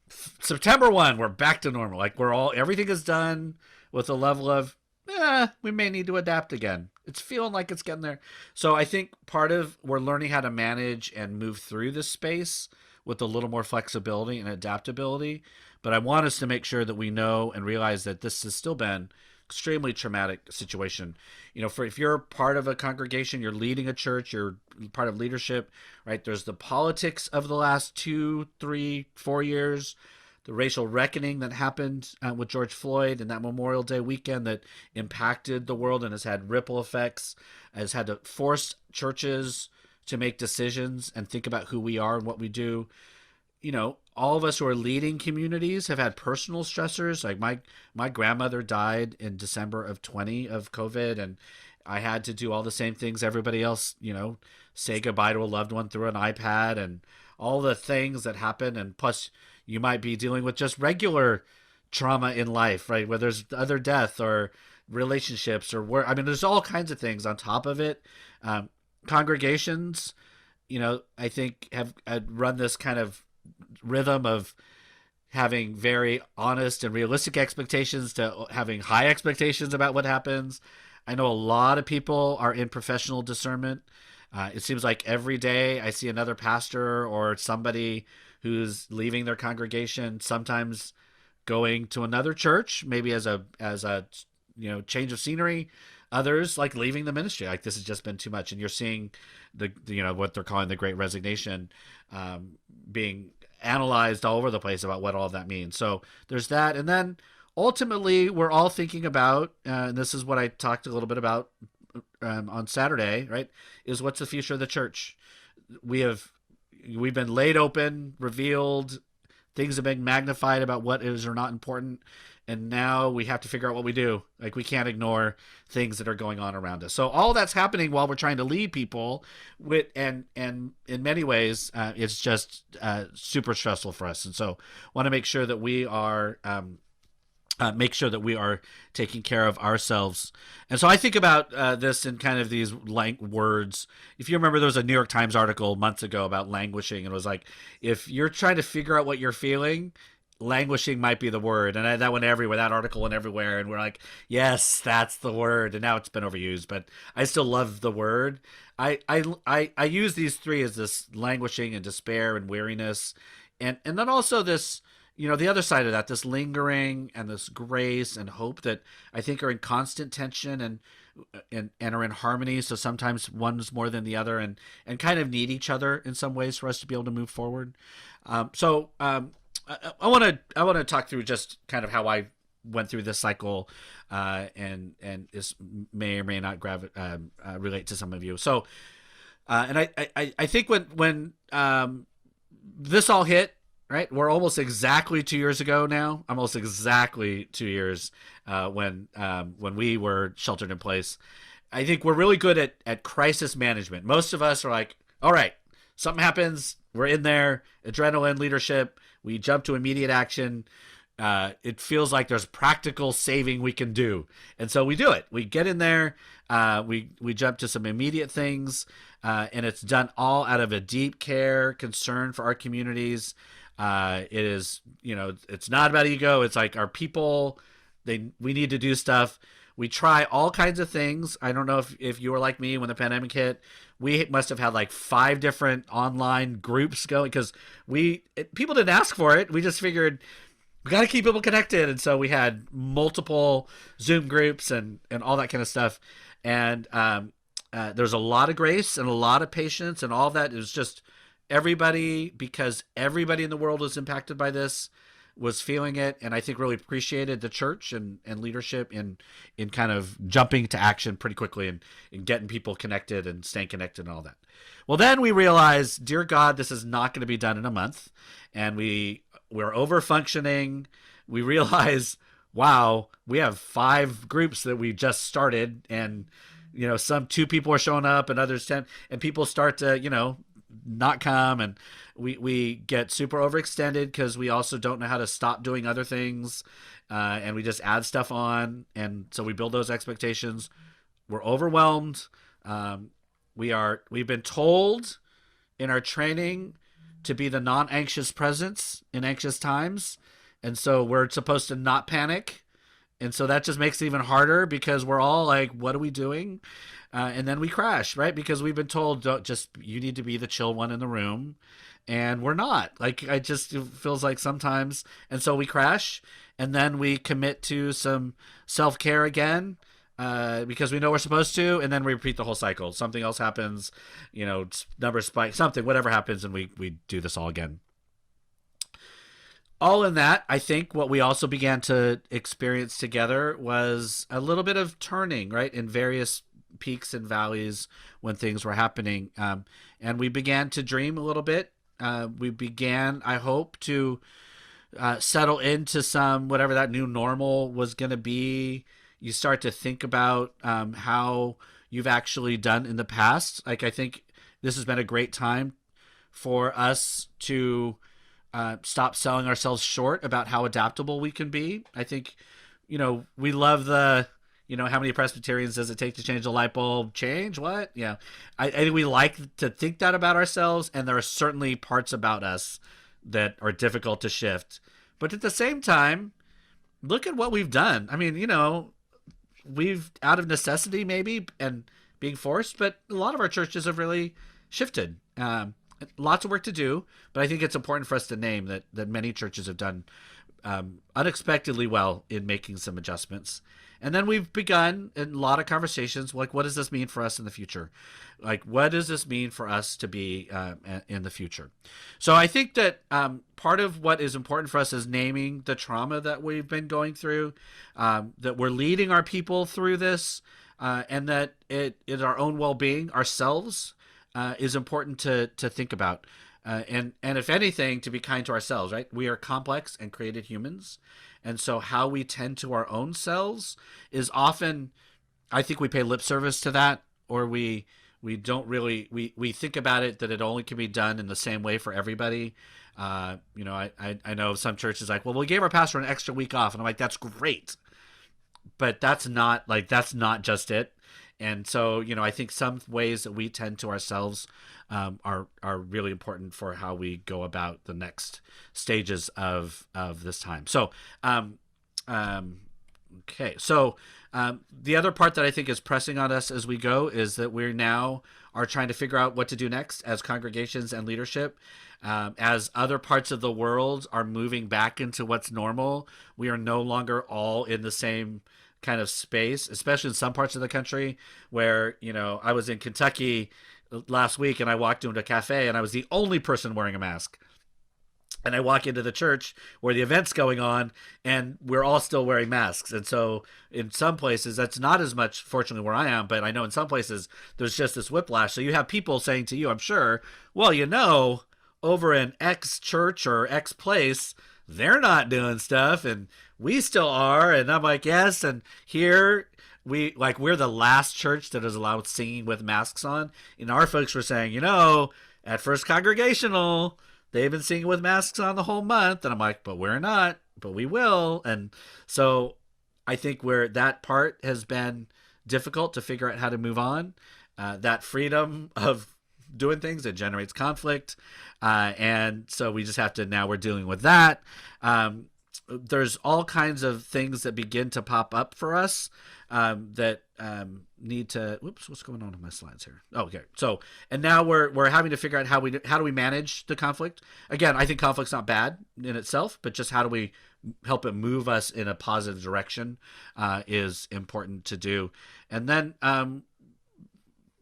September 1 we're back to normal, like everything is done, with a level of we may need to adapt again. It's feeling like it's getting there. So I think part of we're learning how to manage and move through this space with a little more flexibility and adaptability. But I want us to make sure that we know and realize that this has still been extremely traumatic situation. If you're part of a congregation, you're leading a church, you're part of leadership, right? There's the politics of the last 2, 3, 4 years, the racial reckoning that happened with George Floyd and that Memorial Day weekend that impacted the world and has had ripple effects, has had to force churches to make decisions and think about who we are and what we do. All of us who are leading communities have had personal stressors. Like my grandmother died in December of 20 of COVID, and I had to do all the same things everybody else, say goodbye to a loved one through an iPad and all the things that happen. And plus, you might be dealing with just regular trauma in life, right? Where there's other death or relationships or work. I mean, there's all kinds of things on top of it. Congregations, I think have run this kind of rhythm of having very honest and realistic expectations to having high expectations about what happens. I know a lot of people are in professional discernment. It seems like every day I see another pastor or somebody who's leaving their congregation, sometimes going to another church, maybe as a change of scenery. Others like leaving the ministry, like this has just been too much, and you're seeing the what they're calling the Great Resignation being analyzed all over the place about what all of that means. So there's that, and then ultimately we're all thinking about, and this is what I talked a little bit about on Saturday, right? Is what's the future of the church? We've been laid open, revealed, things have been magnified about what is or not important. And now we have to figure out what we do. Like, we can't ignore things that are going on around us. So all that's happening while we're trying to lead people and in many ways, it's just super stressful for us. And so want to make sure that we are taking care of ourselves. And so I think about this in kind of these words. If you remember, there was a New York Times article months ago about languishing, and it was like, if you're trying to figure out what you're feeling, languishing might be the word. And that went everywhere. That article went everywhere, and we're like, yes, that's the word. And now it's been overused, but I still love the word. I use these three as this languishing and despair and weariness, and then also this, the other side of that, this lingering and this grace and hope that I think are in constant tension and are in harmony. So sometimes one's more than the other, and kind of need each other in some ways for us to be able to move forward. I want to talk through just kind of how I went through this cycle, and this may or may not relate to some of you. So, and I think when this all hit, right, we're almost exactly 2 years ago now. Almost exactly 2 years when we were sheltered in place. I think we're really good at crisis management. Most of us are like, all right, something happens, we're in there, adrenaline, leadership. We jump to immediate action. It feels like there's practical saving we can do. And so we do it. We get in there. We jump to some immediate things. And it's done all out of a deep care, concern for our communities. It is, it's not about ego. It's like our people, we need to do stuff. We try all kinds of things. I don't know if you were like me when the pandemic hit. We must have had like 5 different online groups going because people didn't ask for it. We just figured we got to keep people connected. And so we had multiple Zoom groups and all that kind of stuff. And there's a lot of grace and a lot of patience, and all that is just everybody, because everybody in the world is impacted by this. was feeling it, and I think really appreciated the church and leadership in kind of jumping to action pretty quickly and getting people connected and staying connected and all that. Well, then we realized, dear God, this is not going to be done in a month, and we're over functioning. We realize, wow, we have 5 groups that we just started, and some 2 people are showing up and others 10, and people start to not come, and we get super overextended because we also don't know how to stop doing other things, and we just add stuff on, and so we build those expectations. We're overwhelmed. We've been told in our training to be the non-anxious presence in anxious times, and so we're supposed to not panic. And so that just makes it even harder because we're all like, what are we doing? And then we crash, right? Because we've been told, you need to be the chill one in the room. And we're not. It feels like sometimes. And so we crash. And then we commit to some self-care again because we know we're supposed to. And then we repeat the whole cycle. Something else happens, numbers spike, something, whatever happens. And we do this all again. All in that, I think what we also began to experience together was a little bit of turning, right, in various peaks and valleys when things were happening. And we began to dream a little bit. We began, I hope, to settle into some, whatever that new normal was going to be. You start to think about how you've actually done in the past. I think this has been a great time for us to stop selling ourselves short about how adaptable we can be. I think, we love the, how many Presbyterians does it take to change a light bulb? Change what? Yeah. I think we like to think that about ourselves, and there are certainly parts about us that are difficult to shift. But at the same time, look at what we've done. I mean, we've, out of necessity maybe, and being forced, but a lot of our churches have really shifted. Lots of work to do, but I think it's important for us to name that many churches have done unexpectedly well in making some adjustments. And then we've begun a lot of conversations like, what does this mean for us in the future? Like, what does this mean for us to be in the future? So I think that part of what is important for us is naming the trauma that we've been going through, that we're leading our people through this, and that it is our own well-being ourselves is important to think about. And if anything, to be kind to ourselves, right? We are complex and created humans. And so how we tend to our own selves is often, I think we pay lip service to that, or we don't really, we think about it that it only can be done in the same way for everybody. I know some churches like, well, we gave our pastor an extra week off. And I'm like, that's great. But that's not just it. And so, I think some ways that we tend to ourselves are really important for how we go about the next stages of this time. So, okay. So the other part that I think is pressing on us as we go is that we now are trying to figure out what to do next as congregations and leadership. As other parts of the world are moving back into what's normal, we are no longer all in the same kind of space, especially in some parts of the country where, I was in Kentucky last week and I walked into a cafe and I was the only person wearing a mask. And I walk into the church where the event's going on and we're all still wearing masks. And so in some places, that's not as much, fortunately, where I am, but I know in some places there's just this whiplash. So you have people saying to you, I'm sure, well, over in X church or X place, they're not doing stuff and we still are. And I'm like, yes. And here we're the last church that is allowed singing with masks on. And our folks were saying, at First Congregational, they've been singing with masks on the whole month. And I'm like, but we're not, but we will. And so I think where that part has been difficult to figure out how to move on, that freedom of doing things, it generates conflict. And so we just have to, now we're dealing with that. There's all kinds of things that begin to pop up for us that need to, whoops, what's going on with my slides here? Oh, okay. So, and now we're having to figure out how do we manage the conflict? Again, I think conflict's not bad in itself, but just how do we help it move us in a positive direction is important to do. And then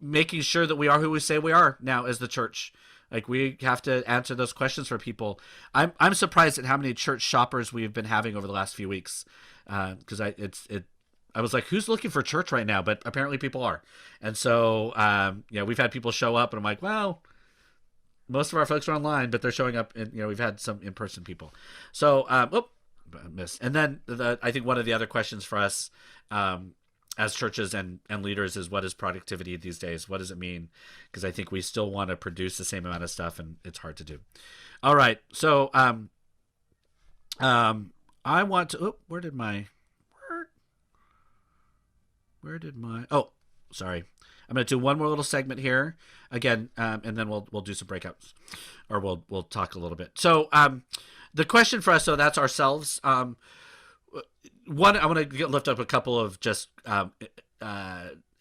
making sure that we are who we say we are now as the church. Like, we have to answer those questions for people. I'm surprised at how many church shoppers we've been having over the last few weeks, because I was like, who's looking for church right now? But apparently people are, and so we've had people show up, and I'm like, well, most of our folks are online, but they're showing up, and we've had some in-person people. So miss. And then I think one of the other questions for us, as churches and leaders, is what is productivity these days? What does it mean? Because I think we still want to produce the same amount of stuff, and it's hard to do. All right. So I want to, where did my, oh, sorry. I'm going to do one more little segment here again, and then we'll do some breakouts, or we'll talk a little bit. So the question for us, so that's ourselves. One, I want to lift up a couple of just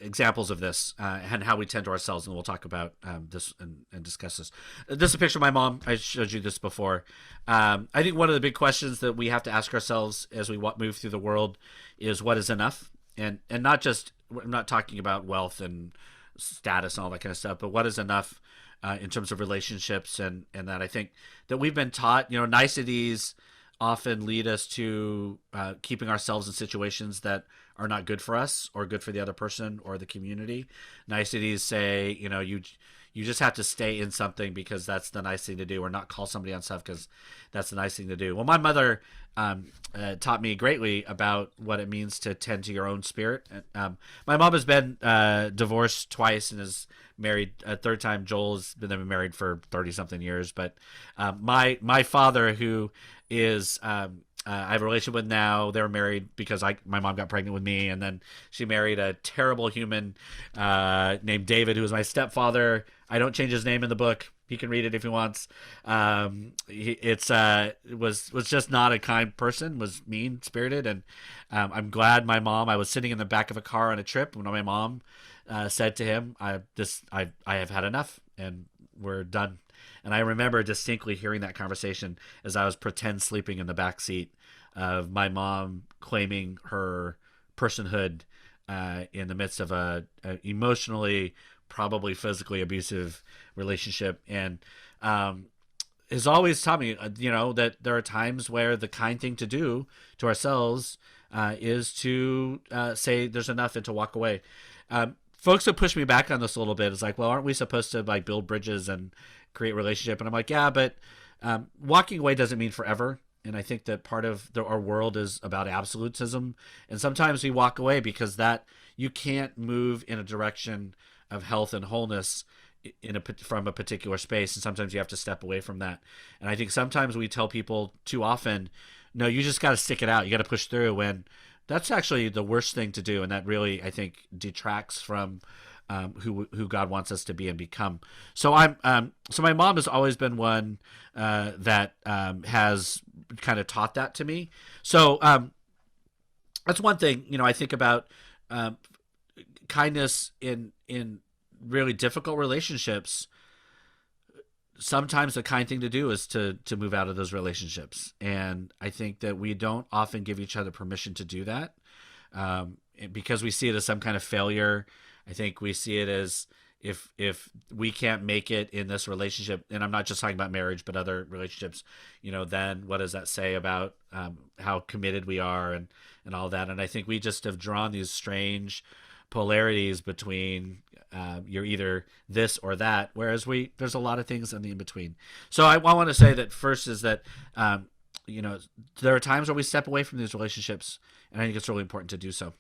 examples of this, and how we tend to ourselves, and we'll talk about this and discuss this. This is a picture of my mom. I showed you this before. I think one of the big questions that we have to ask ourselves as we move through the world is, what is enough? And not just, I'm not talking about wealth and status and all that kind of stuff, but what is enough in terms of relationships, and that I think that we've been taught, niceties often lead us to keeping ourselves in situations that are not good for us or good for the other person or the community. Niceties say, you just have to stay in something because that's the nice thing to do, or not call somebody on stuff because that's the nice thing to do. Well, my mother taught me greatly about what it means to tend to your own spirit. My mom has been divorced twice and is married a third time. Joel has been married for 30-something years. But my father, who is I have a relationship with now, they were married because my mom got pregnant with me, and then she married a terrible human named David, who was my stepfather. I don't change his name in the book. He can read it if he wants. It was just not a kind person, was mean spirited. And I'm glad I was sitting in the back of a car on a trip when my mom said to him, I have had enough and we're done. And I remember distinctly hearing that conversation as I was pretend sleeping in the back seat of my mom claiming her personhood in the midst of a emotionally, probably physically abusive relationship. And has always taught me, that there are times where the kind thing to do to ourselves is to say there's enough and to walk away. Folks have pushed me back on this a little bit. It's like, well, aren't we supposed to build bridges and create relationship? And I'm like, yeah, but walking away doesn't mean forever. And I think that part of our world is about absolutism. And sometimes we walk away because that you can't move in a direction of health and wholeness from a particular space. And sometimes you have to step away from that. And I think sometimes we tell people too often, no, you just got to stick it out. You got to push through, when that's actually the worst thing to do. And that really, I think, detracts from who God wants us to be and become. So so my mom has always been one that has kind of taught that to me. So that's one thing, I think about kindness in really difficult relationships. Sometimes the kind thing to do is to move out of those relationships. And I think that we don't often give each other permission to do that because we see it as some kind of failure. I think we see it as if we can't make it in this relationship, and I'm not just talking about marriage, but other relationships, then what does that say about how committed we are and all that? And I think we just have drawn these strange polarities between you're either this or that, whereas there's a lot of things in the in-between. So I want to say that first is that there are times where we step away from these relationships, and I think it's really important to do so.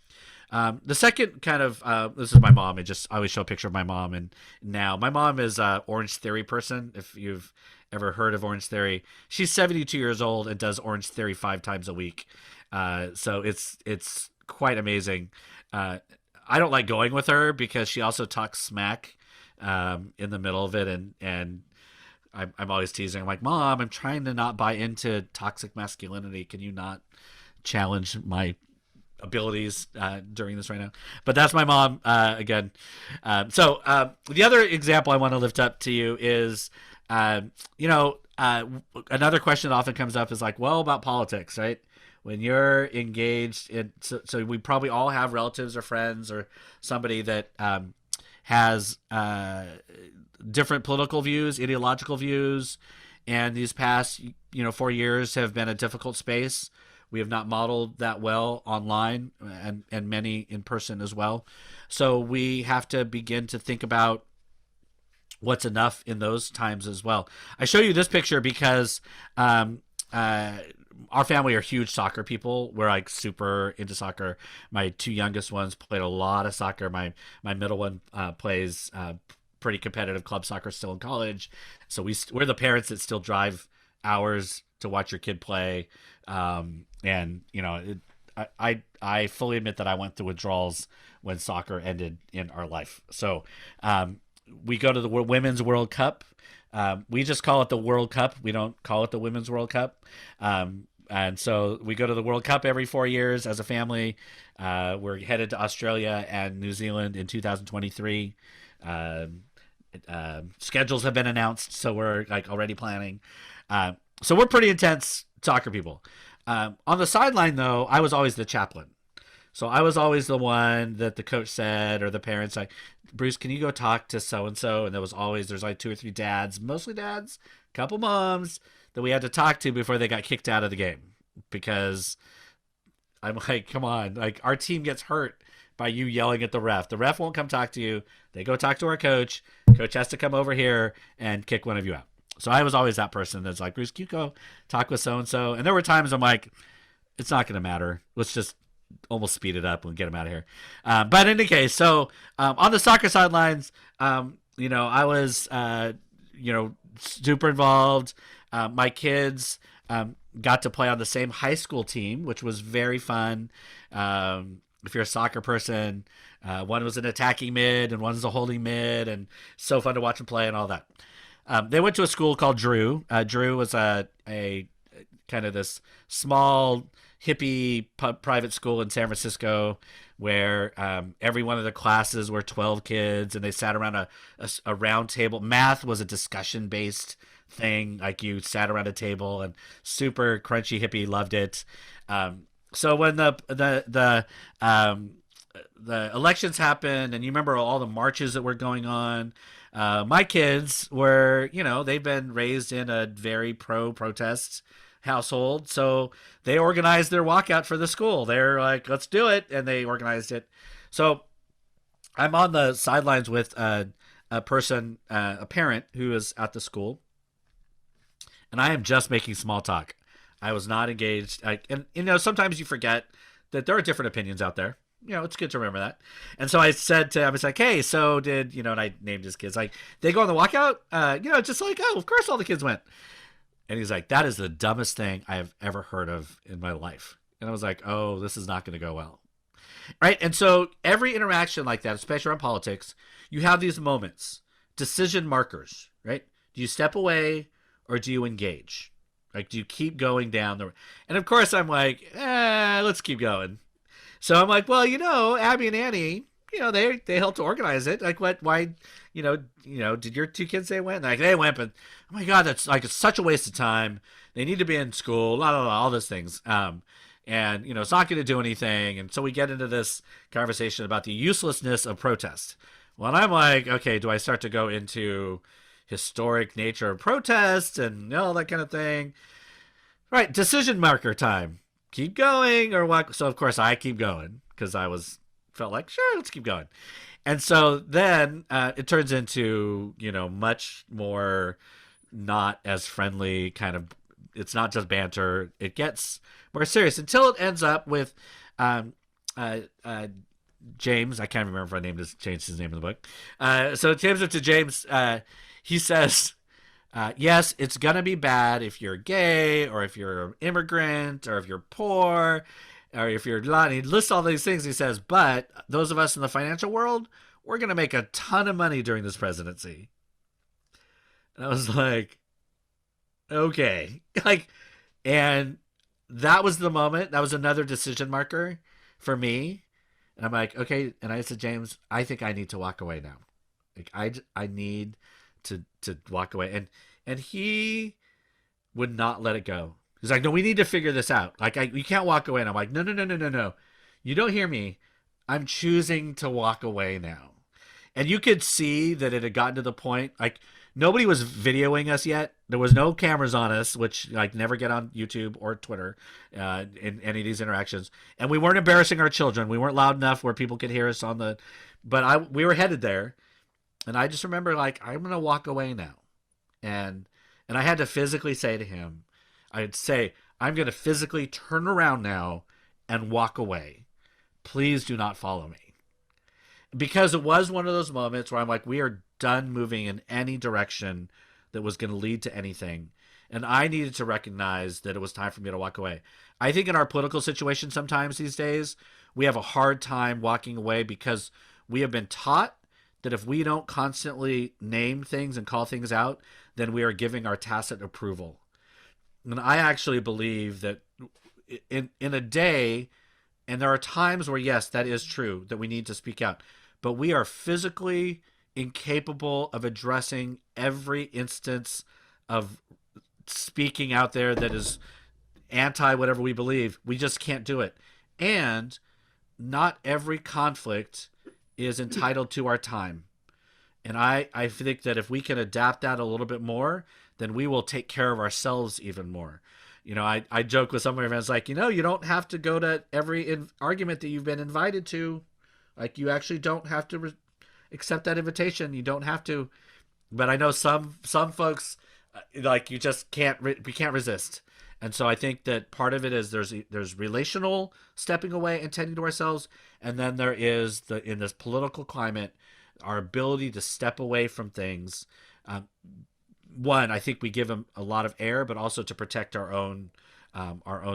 The second kind of this is my mom. I always show a picture of my mom, and now my mom is a Orange Theory person. If you've ever heard of Orange Theory, she's 72 years old and does Orange Theory 5 times a week. So it's quite amazing. I don't like going with her because she also talks smack in the middle of it, and I'm always teasing. I'm like, Mom, I'm trying to not buy into toxic masculinity. Can you not challenge my abilities during this right now? But that's my mom again. So the other example I want to lift up to you is, another question that often comes up is like, well, about politics, right? When you're engaged in, so we probably all have relatives or friends or somebody that has different political views, ideological views, and these past 4 years have been a difficult space. We have not modeled that well online, and many in person as well. So we have to begin to think about what's enough in those times as well. I show you this picture because our family are huge soccer people. We're like super into soccer. My two youngest ones played a lot of soccer. My middle one plays pretty competitive club soccer still in college. So we're the parents that still drive hours to watch your kid play. And I fully admit that I went through withdrawals when soccer ended in our life. So we go to the Women's World Cup. We just call it the World Cup. We don't call it the Women's World Cup. And so we go to the World Cup every 4 years as a family. We're headed to Australia and New Zealand in 2023. Schedules have been announced, so we're like already planning. So we're pretty intense soccer people. On the sideline, though, I was always the chaplain. So I was always the one that the coach said, or the parents like, Bruce, can you go talk to so-and-so? And there's like 2 or 3 dads, mostly dads, a couple moms that we had to talk to before they got kicked out of the game. Because I'm like, come on, like our team gets hurt by you yelling at the ref. The ref won't come talk to you. They go talk to our coach. Coach has to come over here and kick one of you out. So I was always that person that's like, Bruce, can you go talk with so-and-so? And there were times I'm like, it's not going to matter. Let's just almost speed it up and get him out of here. But in any case, so on the soccer sidelines, I was, super involved. My kids got to play on the same high school team, which was very fun. If you're a soccer person, one was an attacking mid and one's a holding mid, and so fun to watch them play and all that. They went to a school called Drew. Drew was a kind of this small hippie private school in San Francisco where every one of the classes were 12 kids, and they sat around a round table. Math was a discussion-based thing. Like you sat around a table, and super crunchy hippie loved it. So when the elections happened, and you remember all the marches that were going on, my kids were, they've been raised in a very pro-protest household, so they organized their walkout for the school. They're like, let's do it, and they organized it. So I'm on the sidelines with a parent who is at the school, and I am just making small talk. I was not engaged. Sometimes you forget that there are different opinions out there. It's good to remember that. And so I said to him, I was like, hey, so did, and I named his kids, like, they go on the walkout? Just like, oh, of course all the kids went. And he's like, that is the dumbest thing I have ever heard of in my life. And I was like, oh, this is not going to go well. Right? And so every interaction like that, especially around politics, you have these moments, decision markers, right? Do you step away or do you engage? Like, do you keep going down the... And of course I'm like, let's keep going. So I'm like, well, Abby and Annie, they helped organize it. Like, why, did your 2 kids say went? Like, they went, but oh my God, that's like, it's such a waste of time. They need to be in school, blah, blah, blah, all those things. And, it's not going to do anything. And so we get into this conversation about the uselessness of protest. Well, I'm like, okay, do I start to go into historic nature of protest and all that kind of thing? Right, decision marker time. Keep going or what? So, of course, I keep going because felt like, sure, let's keep going. And so then it turns into, much more not as friendly kind of, it's not just banter. It gets more serious until it ends up with James. I can't remember if I changed his name in the book. So James up to James. He says, yes, it's going to be bad if you're gay or if you're an immigrant or if you're poor or if you're not. He lists all these things. He says, but those of us in the financial world, we're going to make a ton of money during this presidency. And I was like, okay. And that was the moment. That was another decision marker for me. And I'm like, okay. And I said, James, I think I need to walk away now. I need to walk away. And he would not let it go. He's like, no, we need to figure this out. You can't walk away. And I'm like, no. You don't hear me. I'm choosing to walk away now. And you could see that it had gotten to the point, like, nobody was videoing us yet. There was no cameras on us, which like never get on YouTube or Twitter in any of these interactions. And we weren't embarrassing our children. We weren't loud enough where people could hear us on the. But we were headed there, and I just remember like I'm gonna walk away now, and I had to physically say to him, I'd say I'm gonna physically turn around now and walk away. Please do not follow me. Because it was one of those moments where I'm like, we are done moving in any direction that was going to lead to anything. And I needed to recognize that it was time for me to walk away. I think in our political situation sometimes these days, we have a hard time walking away because we have been taught that if we don't constantly name things and call things out, then we are giving our tacit approval. And I actually believe that in a day, and there are times where, yes, that is true, that we need to speak out. But we are physically incapable of addressing every instance of speaking out there that is anti whatever we believe. We just can't do it. And not every conflict is entitled to our time. And I think that if we can adapt that a little bit more, then we will take care of ourselves even more. You know, I joke with some of my friends, like, you know, you don't have to go to every argument that you've been invited to. Like, you actually don't have to accept that invitation. You don't have to. But I know some folks, like, you just can't we can't resist. And so I think that part of it is there's relational stepping away and tending to ourselves, and then there is in this political climate, our ability to step away from things. One, I think we give them a lot of air, but also to protect our own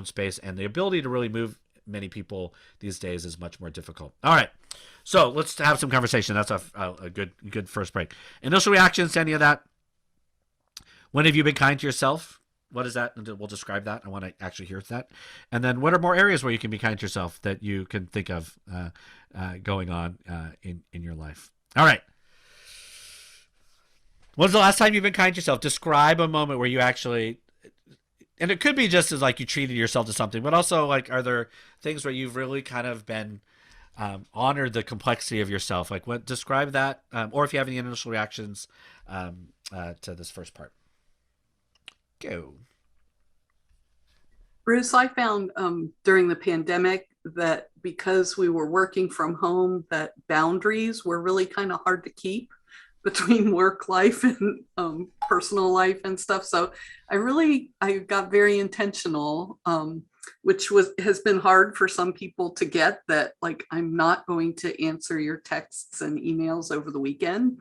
space, and the ability to really move many people these days is much more difficult. All right, so let's have some conversation. That's a good first break. Initial reactions to any of that. When have you been kind to yourself? What is that? And we'll describe that. I want to actually hear that. And then what are more areas where you can be kind to yourself that you can think of going on in your life? All right. When's the last time you've been kind to yourself? Describe a moment where you actually, and it could be just as like you treated yourself to something, but also like, are there things where you've really kind of been honored the complexity of yourself? Like, what? Describe that, or if you have any initial reactions to this first part. Go. Bruce, I found during the pandemic that because we were working from home, that boundaries were really kind of hard to keep between work life and personal life and stuff. So I got very intentional, which has been hard for some people to get, that like, I'm not going to answer your texts and emails over the weekend.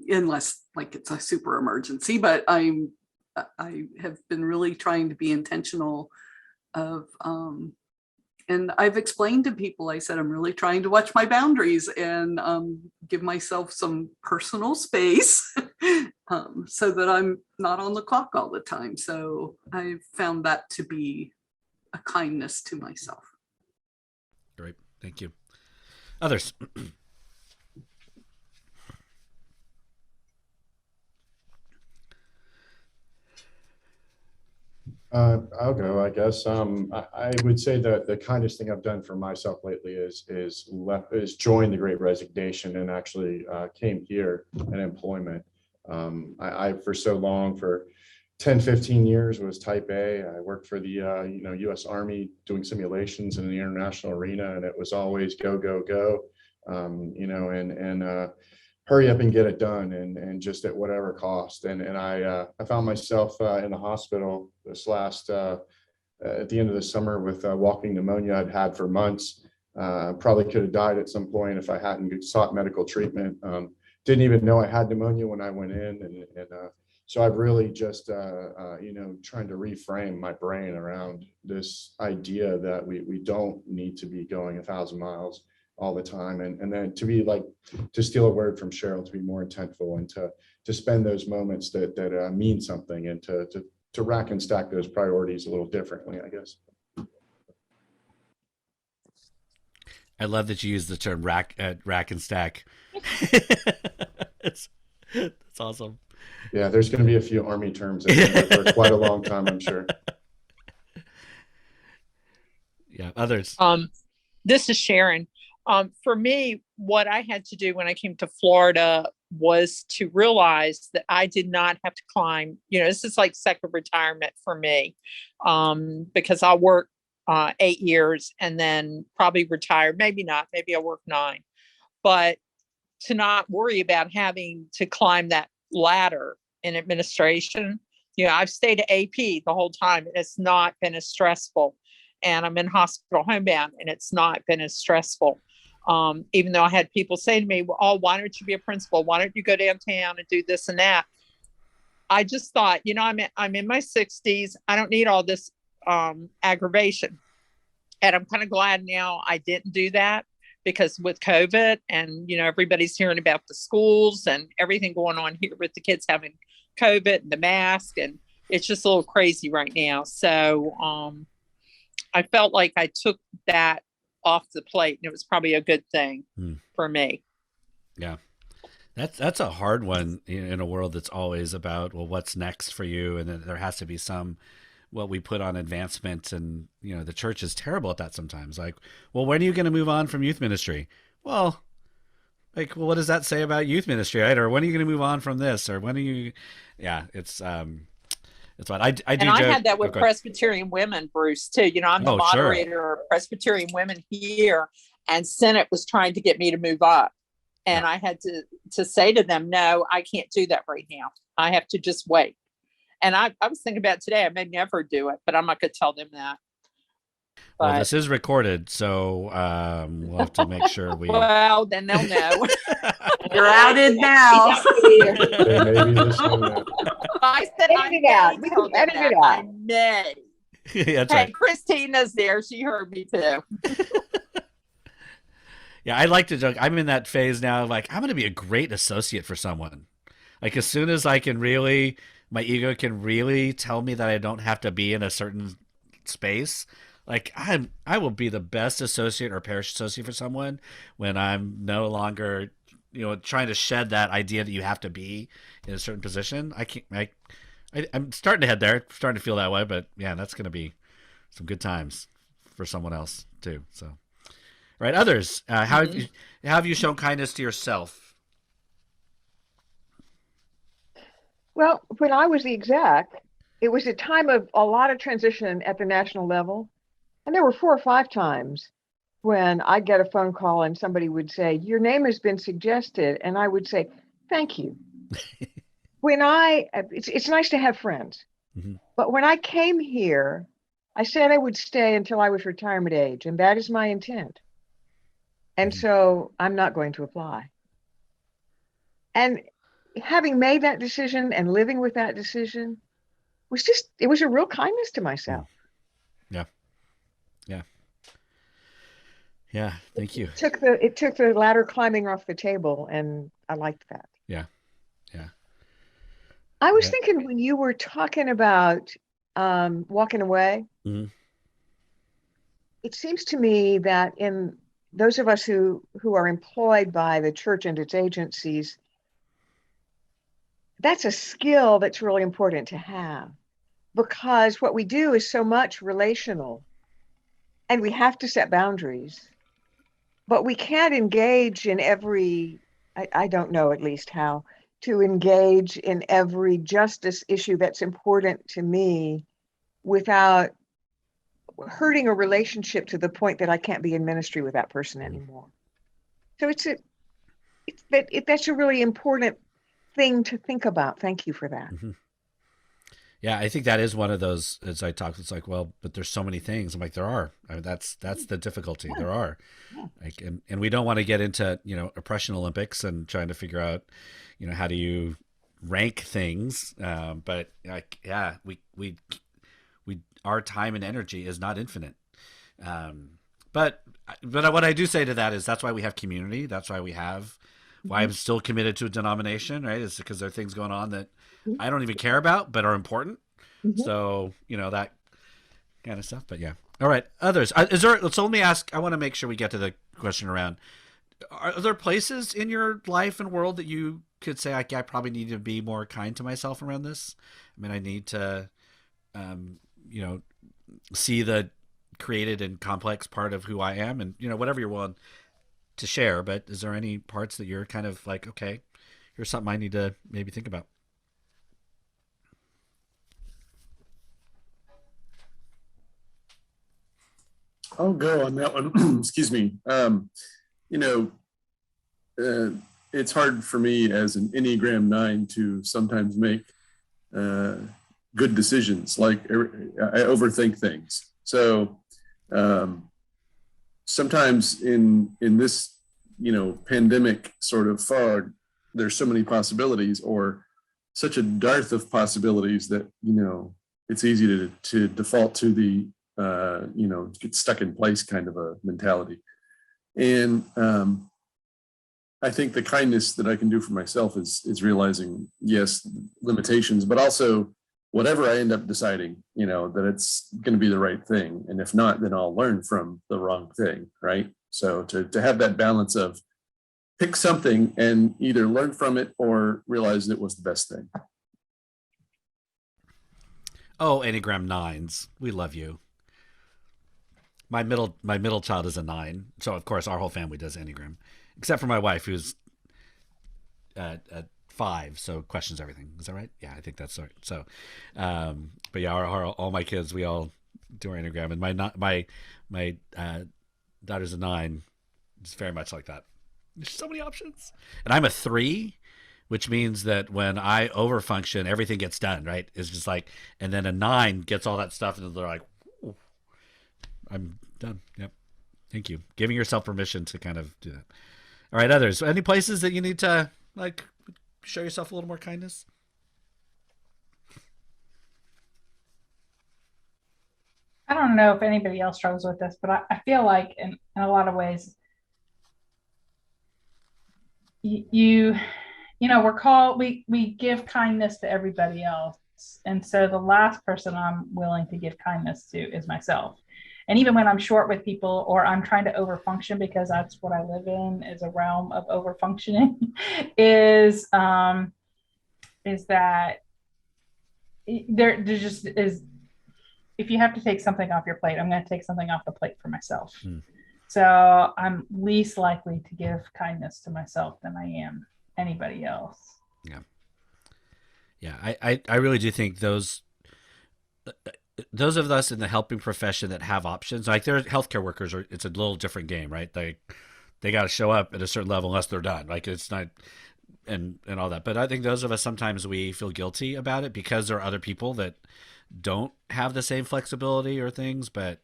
Unless like it's a super emergency, but I have been really trying to be intentional of, and I've explained to people, I said, I'm really trying to watch my boundaries and give myself some personal space so that I'm not on the clock all the time. So I found that to be a kindness to myself. Great. Thank you. Others. I'll go, I guess. I would say that the kindest thing I've done for myself lately is join the Great Resignation and actually came here in employment. I for so long, for 10, 15 years, was type A. I worked for the U.S. Army doing simulations in the international arena, and it was always go, go, go, and hurry up and get it done, and just at whatever cost. And I found myself in the hospital this last at the end of the summer with walking pneumonia I'd had for months. Probably could have died at some point if I hadn't sought medical treatment. Didn't even know I had pneumonia when I went in, and so I've really just trying to reframe my brain around this idea that we don't need to be going 1,000 miles all the time, and then to be like, to steal a word from Cheryl, to be more intentful, and to spend those moments that mean something, and to rack and stack those priorities a little differently, I guess. I love that you use the term rack and stack. It's awesome. Yeah, there's going to be a few Army terms for quite a long time, I'm sure. Yeah, others. This is Sharon. For me, what I had to do when I came to Florida was to realize that I did not have to climb. This is like second retirement for me, because I'll work 8 years and then probably retire. Maybe not. Maybe I'll work 9. But to not worry about having to climb that ladder in administration. I've stayed at AP the whole time, and it's not been as stressful. And I'm in hospital homebound, and it's not been as stressful. Even though I had people say to me, well, oh, why don't you be a principal? Why don't you go downtown and do this and that? I just thought, I'm in my 60s. I don't need all this aggravation. And I'm kind of glad now I didn't do that, because with COVID and, everybody's hearing about the schools and everything going on here with the kids having COVID and the mask, and it's just a little crazy right now. So I felt like I took that off the plate, and it was probably a good thing for me. Yeah. That's a hard one in a world that's always about, well, what's next for you? And then there has to be what we put on advancement. And, the church is terrible at that sometimes. Like, well, when are you going to move on from youth ministry? Well, what does that say about youth ministry, right? Or when are you going to move on from this? Or when are you, it's fun. I do. And I had that with Presbyterian women, Bruce, too. I'm the moderator of Presbyterian women here, and Senate was trying to get me to move up. And I had to say to them, no, I can't do that right now. I have to just wait. And I was thinking about today, I may never do it, but I'm not going to tell them that. Well, this is recorded, so we'll have to make sure we. Well, then they'll know. You're outed now. They may be listening now. I said Edit it out. We can edit it out. I may. That's hey, right. Christina's there. She heard me too. Yeah, I like to joke. I'm in that phase now. Like, I'm going to be a great associate for someone. Like, as soon as I can really, my ego can really tell me that I don't have to be in a certain space. Like, I will be the best associate or parish associate for someone when I'm no longer, trying to shed that idea that you have to be in a certain position. I'm starting to head there, starting to feel that way, but yeah, that's going to be some good times for someone else too. So. Right, others. How have you shown kindness to yourself? Well, when I was the exec, it was a time of a lot of transition at the national level. And there were 4 or 5 times when I'd get a phone call and somebody would say, your name has been suggested. And I would say, thank you. It's nice to have friends. Mm-hmm. But when I came here, I said I would stay until I was retirement age. And that is my intent. And so I'm not going to apply. And having made that decision and living with that decision it was a real kindness to myself. Yeah. Yeah. Yeah. Thank you. It took the ladder climbing off the table, and I liked that. Yeah. Yeah. I was thinking when you were talking about walking away, it seems to me that in those of us who are employed by the church and its agencies, that's a skill that's really important to have, because what we do is so much relational, and we have to set boundaries, but we can't engage in I don't know at least how to engage in every justice issue that's important to me without hurting a relationship to the point that I can't be in ministry with that person anymore. So that's a really important thing to think about. Thank you for that. Mm-hmm. Yeah, I think that is one of those, as I talk, it's like, well, but there's so many things. I'm like, there are. I mean, that's the difficulty. Yeah. There are. Yeah. Like, and we don't want to get into, oppression Olympics and trying to figure out, how do you rank things. But like, yeah, we our time and energy is not infinite. But what I do say to that is that's why we have community. That's why why I'm still committed to a denomination, right? Is because there are things going on that I don't even care about, but are important. Mm-hmm. So, that kind of stuff, but yeah. All right. Others, so let me ask, I want to make sure we get to the question around, are there places in your life and world that you could say, I probably need to be more kind to myself around this? I mean, I need to, see the created and complex part of who I am, and, whatever you're willing to share, but is there any parts that you're kind of like, okay, here's something I need to maybe think about? I'll go on that one. Excuse me. You know, it's hard for me as an Enneagram 9 to sometimes make uh, good decisions. Like I overthink things. So um, sometimes in this, pandemic sort of fog, there's so many possibilities, or such a dearth of possibilities that, it's easy to default to the, get stuck in place kind of a mentality. And I think the kindness that I can do for myself is realizing, yes, limitations, but also whatever I end up deciding, that it's going to be the right thing. And if not, then I'll learn from the wrong thing, right? So to have that balance of pick something and either learn from it or realize it was the best thing. Oh, Enneagram 9s, we love you. My middle child is a 9, so of course our whole family does Enneagram, except for my wife, who's at 5, so questions everything. Is that right? Yeah, I think that's right. So, but yeah, all my kids, we all do our Enneagram, and my daughter's a 9. It's very much like that. There's so many options, and I'm a 3, which means that when I overfunction, everything gets done. Right? It's just like, and then a 9 gets all that stuff, and they're like, ooh, I'm done. Yep. Thank you. Giving yourself permission to kind of do that. All right, others. Any places that you need to like show yourself a little more kindness? I don't know if anybody else struggles with this, but I feel like in a lot of ways, we give kindness to everybody else. And so the last person I'm willing to give kindness to is myself. And even when I'm short with people, or I'm trying to overfunction, because that's what I live in, is a realm of overfunctioning, is that there just is, if you have to take something off your plate, I'm going to take something off the plate for myself. So I'm least likely to give kindness to myself than I am anybody else. Yeah. I really do think those of us in the helping profession that have options, like they're healthcare workers, it's a little different game, right? They got to show up at a certain level unless they're done. Like it's not, and all that. But I think those of us, sometimes we feel guilty about it because there are other people that don't have the same flexibility or things. But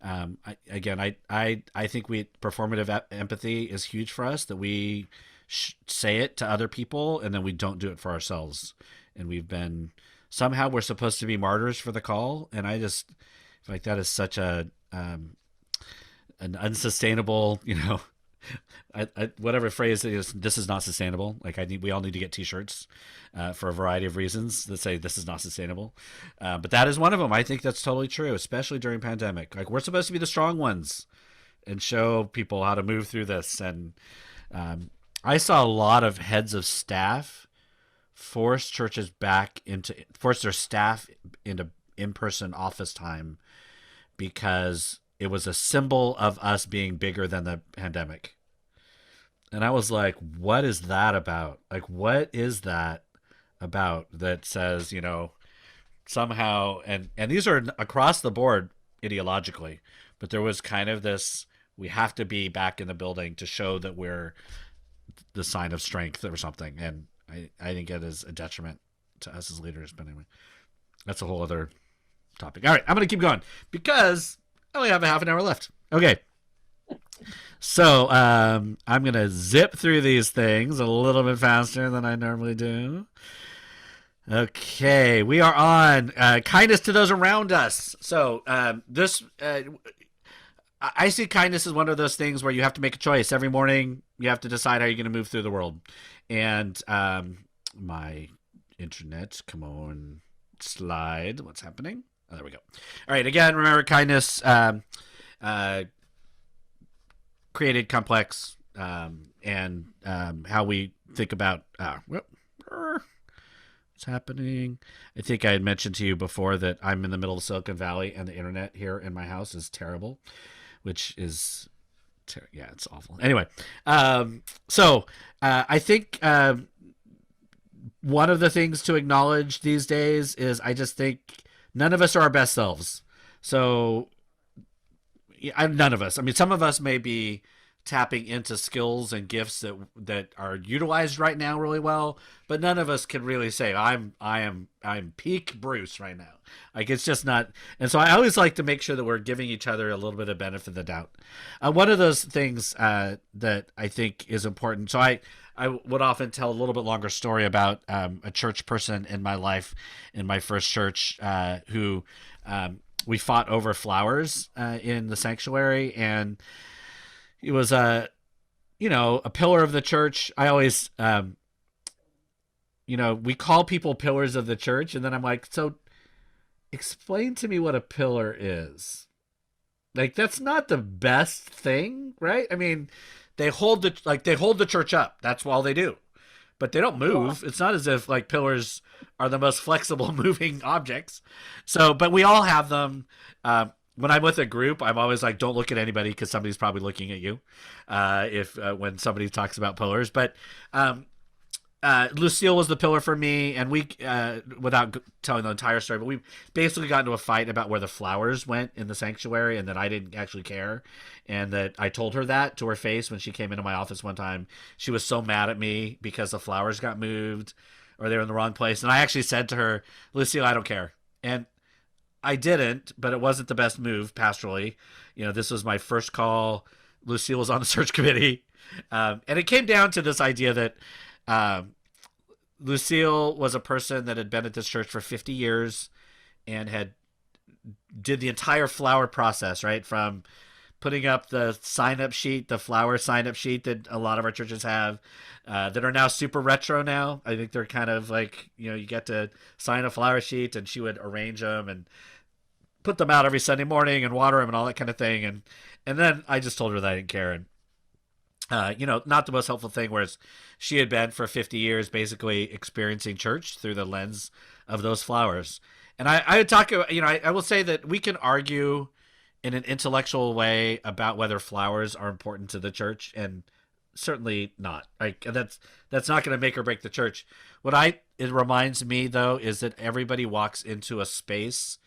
I think performative empathy is huge for us, that we say it to other people and then we don't do it for ourselves. And we're supposed to be martyrs for the call. And I just feel like that is such an unsustainable, whatever phrase it is, this is not sustainable. Like we all need to get t-shirts for a variety of reasons that say this is not sustainable. But that is one of them. I think that's totally true, especially during pandemic. Like we're supposed to be the strong ones and show people how to move through this. And I saw a lot of heads of staff force their staff into in-person office time because it was a symbol of us being bigger than the pandemic. And I was like, what is that about? Like, what is that about that says, somehow, and these are across the board ideologically, but there was kind of this, we have to be back in the building to show that we're the sign of strength or something. And I think it is a detriment to us as leaders. But anyway, that's a whole other topic. All right, I'm going to keep going because I only have a half an hour left. Okay. So I'm going to zip through these things a little bit faster than I normally do. Okay, we are on kindness to those around us. So I see kindness as one of those things where you have to make a choice. Every morning you have to decide how you're going to move through the world. And my internet, come on, slide. What's happening? Oh, there we go. All right, again, remember kindness created complex and how we think about what's happening. I think I had mentioned to you before that I'm in the middle of Silicon Valley and the internet here in my house is terrible, which is Yeah, it's awful. Anyway, so I think one of the things to acknowledge these days is I just think none of us are our best selves. So none of us. I mean, some of us may be tapping into skills and gifts that are utilized right now really well, but none of us can really say I'm peak Bruce right now. Like, it's just not. And so I always like to make sure that we're giving each other a little bit of benefit of the doubt. One of those things that I think is important. So I would often tell a little bit longer story about a church person in my life, in my first church, who we fought over flowers in the sanctuary, and he was a pillar of the church. I always, we call people pillars of the church, and then I'm like, so explain to me what a pillar is. Like, that's not the best thing, right? I mean, they hold the church up. That's all they do, but they don't move. It's not as if like pillars are the most flexible moving objects. So, but we all have them. When I'm with a group, I'm always like, don't look at anybody because somebody's probably looking at you when somebody talks about pillars. But Lucille was the pillar for me, and we, without telling the entire story, but we basically got into a fight about where the flowers went in the sanctuary, and that I didn't actually care, and that I told her that to her face when she came into my office one time. She was so mad at me because the flowers got moved or they were in the wrong place, and I actually said to her, Lucille, I don't care. And I didn't, but it wasn't the best move pastorally. This was my first call. Lucille was on the search committee. And it came down to this idea that Lucille was a person that had been at this church for 50 years and did the entire flower process, right? From putting up the sign-up sheet, the flower sign-up sheet that a lot of our churches have, that are now super retro now. I think they're kind of like, you get to sign a flower sheet, and she would arrange them and put them out every Sunday morning and water them and all that kind of thing. And then I just told her that I didn't care. And, not the most helpful thing, whereas she had been for 50 years basically experiencing church through the lens of those flowers. And I would talk about, I will say that we can argue in an intellectual way about whether flowers are important to the church, and certainly not. Like, that's not going to make or break the church. It reminds me though is that everybody walks into a space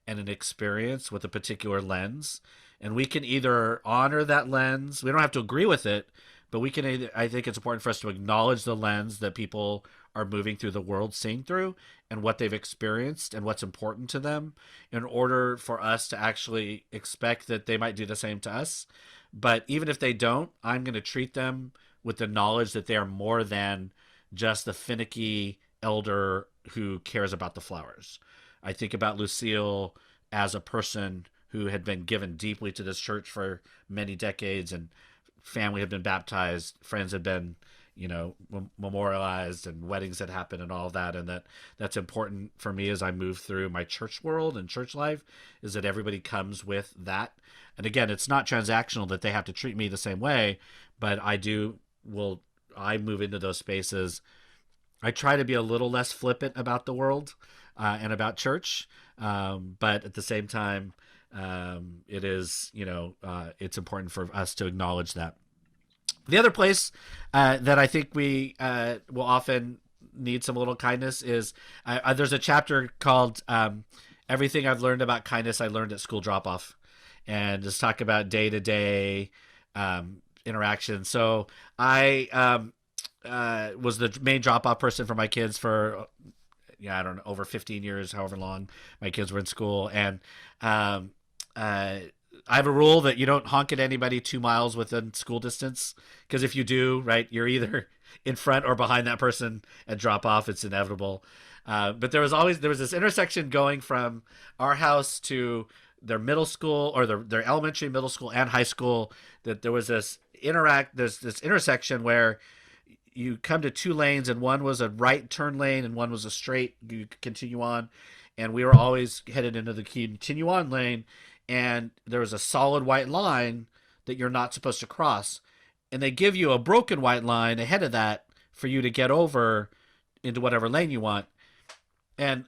and an experience with a particular lens, and we can either honor that lens. We don't have to agree with it, but we can. I think it's important for us to acknowledge the lens that people are moving through the world seeing through, and what they've experienced and what's important to them, in order for us to actually expect that they might do the same to us. But even if they don't, I'm going to treat them with the knowledge that they are more than just the finicky elder who cares about the flowers. I think about Lucille as a person who had been given deeply to this church for many decades, and family had been baptized, friends had been, memorialized, and weddings had happened and all of that. And that's important for me as I move through my church world and church life, is that everybody comes with that. And again, it's not transactional that they have to treat me the same way, but I move into those spaces. I try to be a little less flippant about the world and about church. But at the same time, it is, it's important for us to acknowledge that. The other place that I think we will often need some little kindness is there's a chapter called Everything I've Learned About Kindness I Learned at School Drop-Off, and just talk about day-to-day interaction. So I was the main drop-off person for my kids for I don't know, over 15 years, however long my kids were in school. And I have a rule that you don't honk at anybody 2 miles within school distance, because if you do, right, you're either in front or behind that person at drop off. It's inevitable. But there was this intersection going from our house to their middle school, or their elementary, middle school, and high school, that there was there's this intersection where you come to 2 lanes, and one was a right turn lane and one was a straight, you continue on. And we were always headed into the continue on lane, and there was a solid white line that you're not supposed to cross. And they give you a broken white line ahead of that for you to get over into whatever lane you want. And,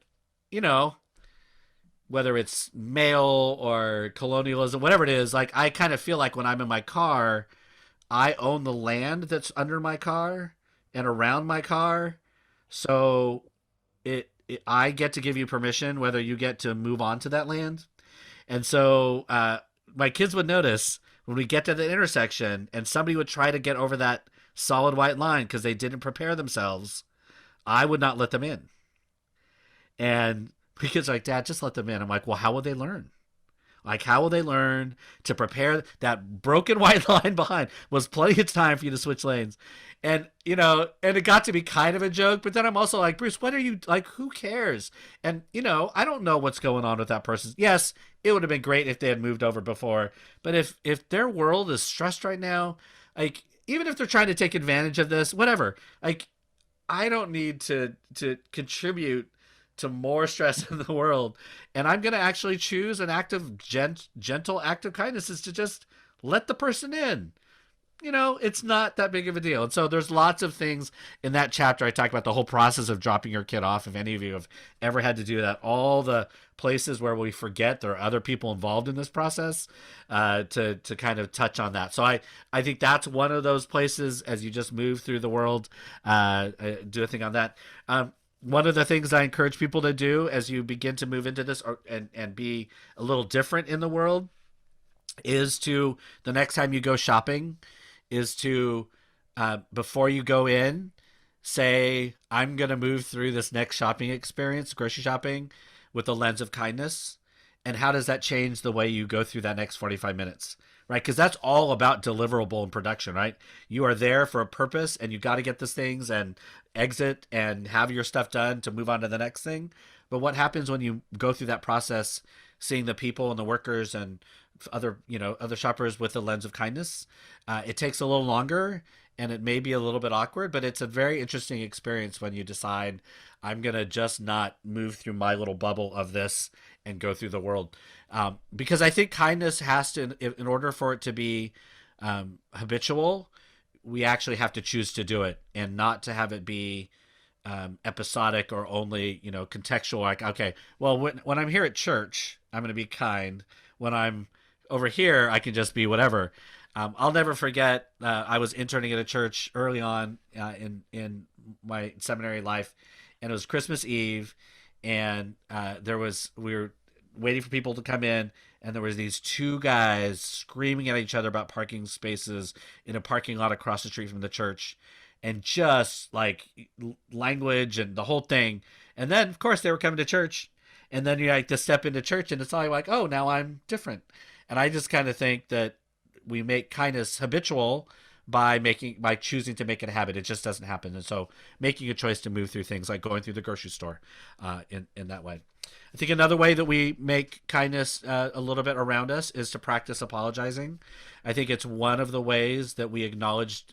whether it's male or colonialism, whatever it is, like I kind of feel like when I'm in my car, I own the land that's under my car and around my car. So I get to give you permission whether you get to move on to that land. And so my kids would notice when we get to the intersection and somebody would try to get over that solid white line because they didn't prepare themselves, I would not let them in. And my kids are like, Dad, just let them in. I'm like, well, how will they learn? Like, how will they learn to prepare? That broken white line behind was plenty of time for you to switch lanes. And, and it got to be kind of a joke, but then I'm also like, Bruce, what are you, like, who cares? And, I don't know what's going on with that person. Yes, it would have been great if they had moved over before, but if their world is stressed right now, like, even if they're trying to take advantage of this, whatever, like, I don't need to contribute to more stress in the world. And I'm going to actually choose an act of gentle act of kindness is to just let the person in. It's not that big of a deal. And so there's lots of things in that chapter. I talk about the whole process of dropping your kid off. If any of you have ever had to do that, all the places where we forget there are other people involved in this process, to kind of touch on that. So I think that's one of those places as you just move through the world, do a thing on that. One of the things I encourage people to do as you begin to move into this and be a little different in the world is to, the next time you go shopping, is to, before you go in, say, I'm going to move through this next shopping experience, grocery shopping, with a lens of kindness. And how does that change the way you go through that next 45 minutes? Right? Because that's all about deliverable and production, right? You are there for a purpose and you got to get these things and exit and have your stuff done to move on to the next thing. But what happens when you go through that process, seeing the people and the workers and other shoppers with a lens of kindness? It takes a little longer and it may be a little bit awkward, but it's a very interesting experience when you decide, I'm going to just not move through my little bubble of this and go through the world. Because I think kindness has to, in order for it to be habitual, we actually have to choose to do it and not to have it be episodic or only, contextual. Like, okay, well, when I'm here at church, I'm going to be kind. When I'm over here, I can just be whatever. I'll never forget. I was interning at a church early on in my seminary life, and it was Christmas Eve, and we were waiting for people to come in, and there was these two guys screaming at each other about parking spaces in a parking lot across the street from the church, and just like language and the whole thing. And then, of course, they were coming to church, and then you like to step into church, and it's all like, oh, now I'm different. And I just kind of think that we make kindness habitual by choosing to make it a habit. It just doesn't happen. And so making a choice to move through things like going through the grocery store in that way. I think another way that we make kindness a little bit around us is to practice apologizing. I think it's one of the ways that we acknowledge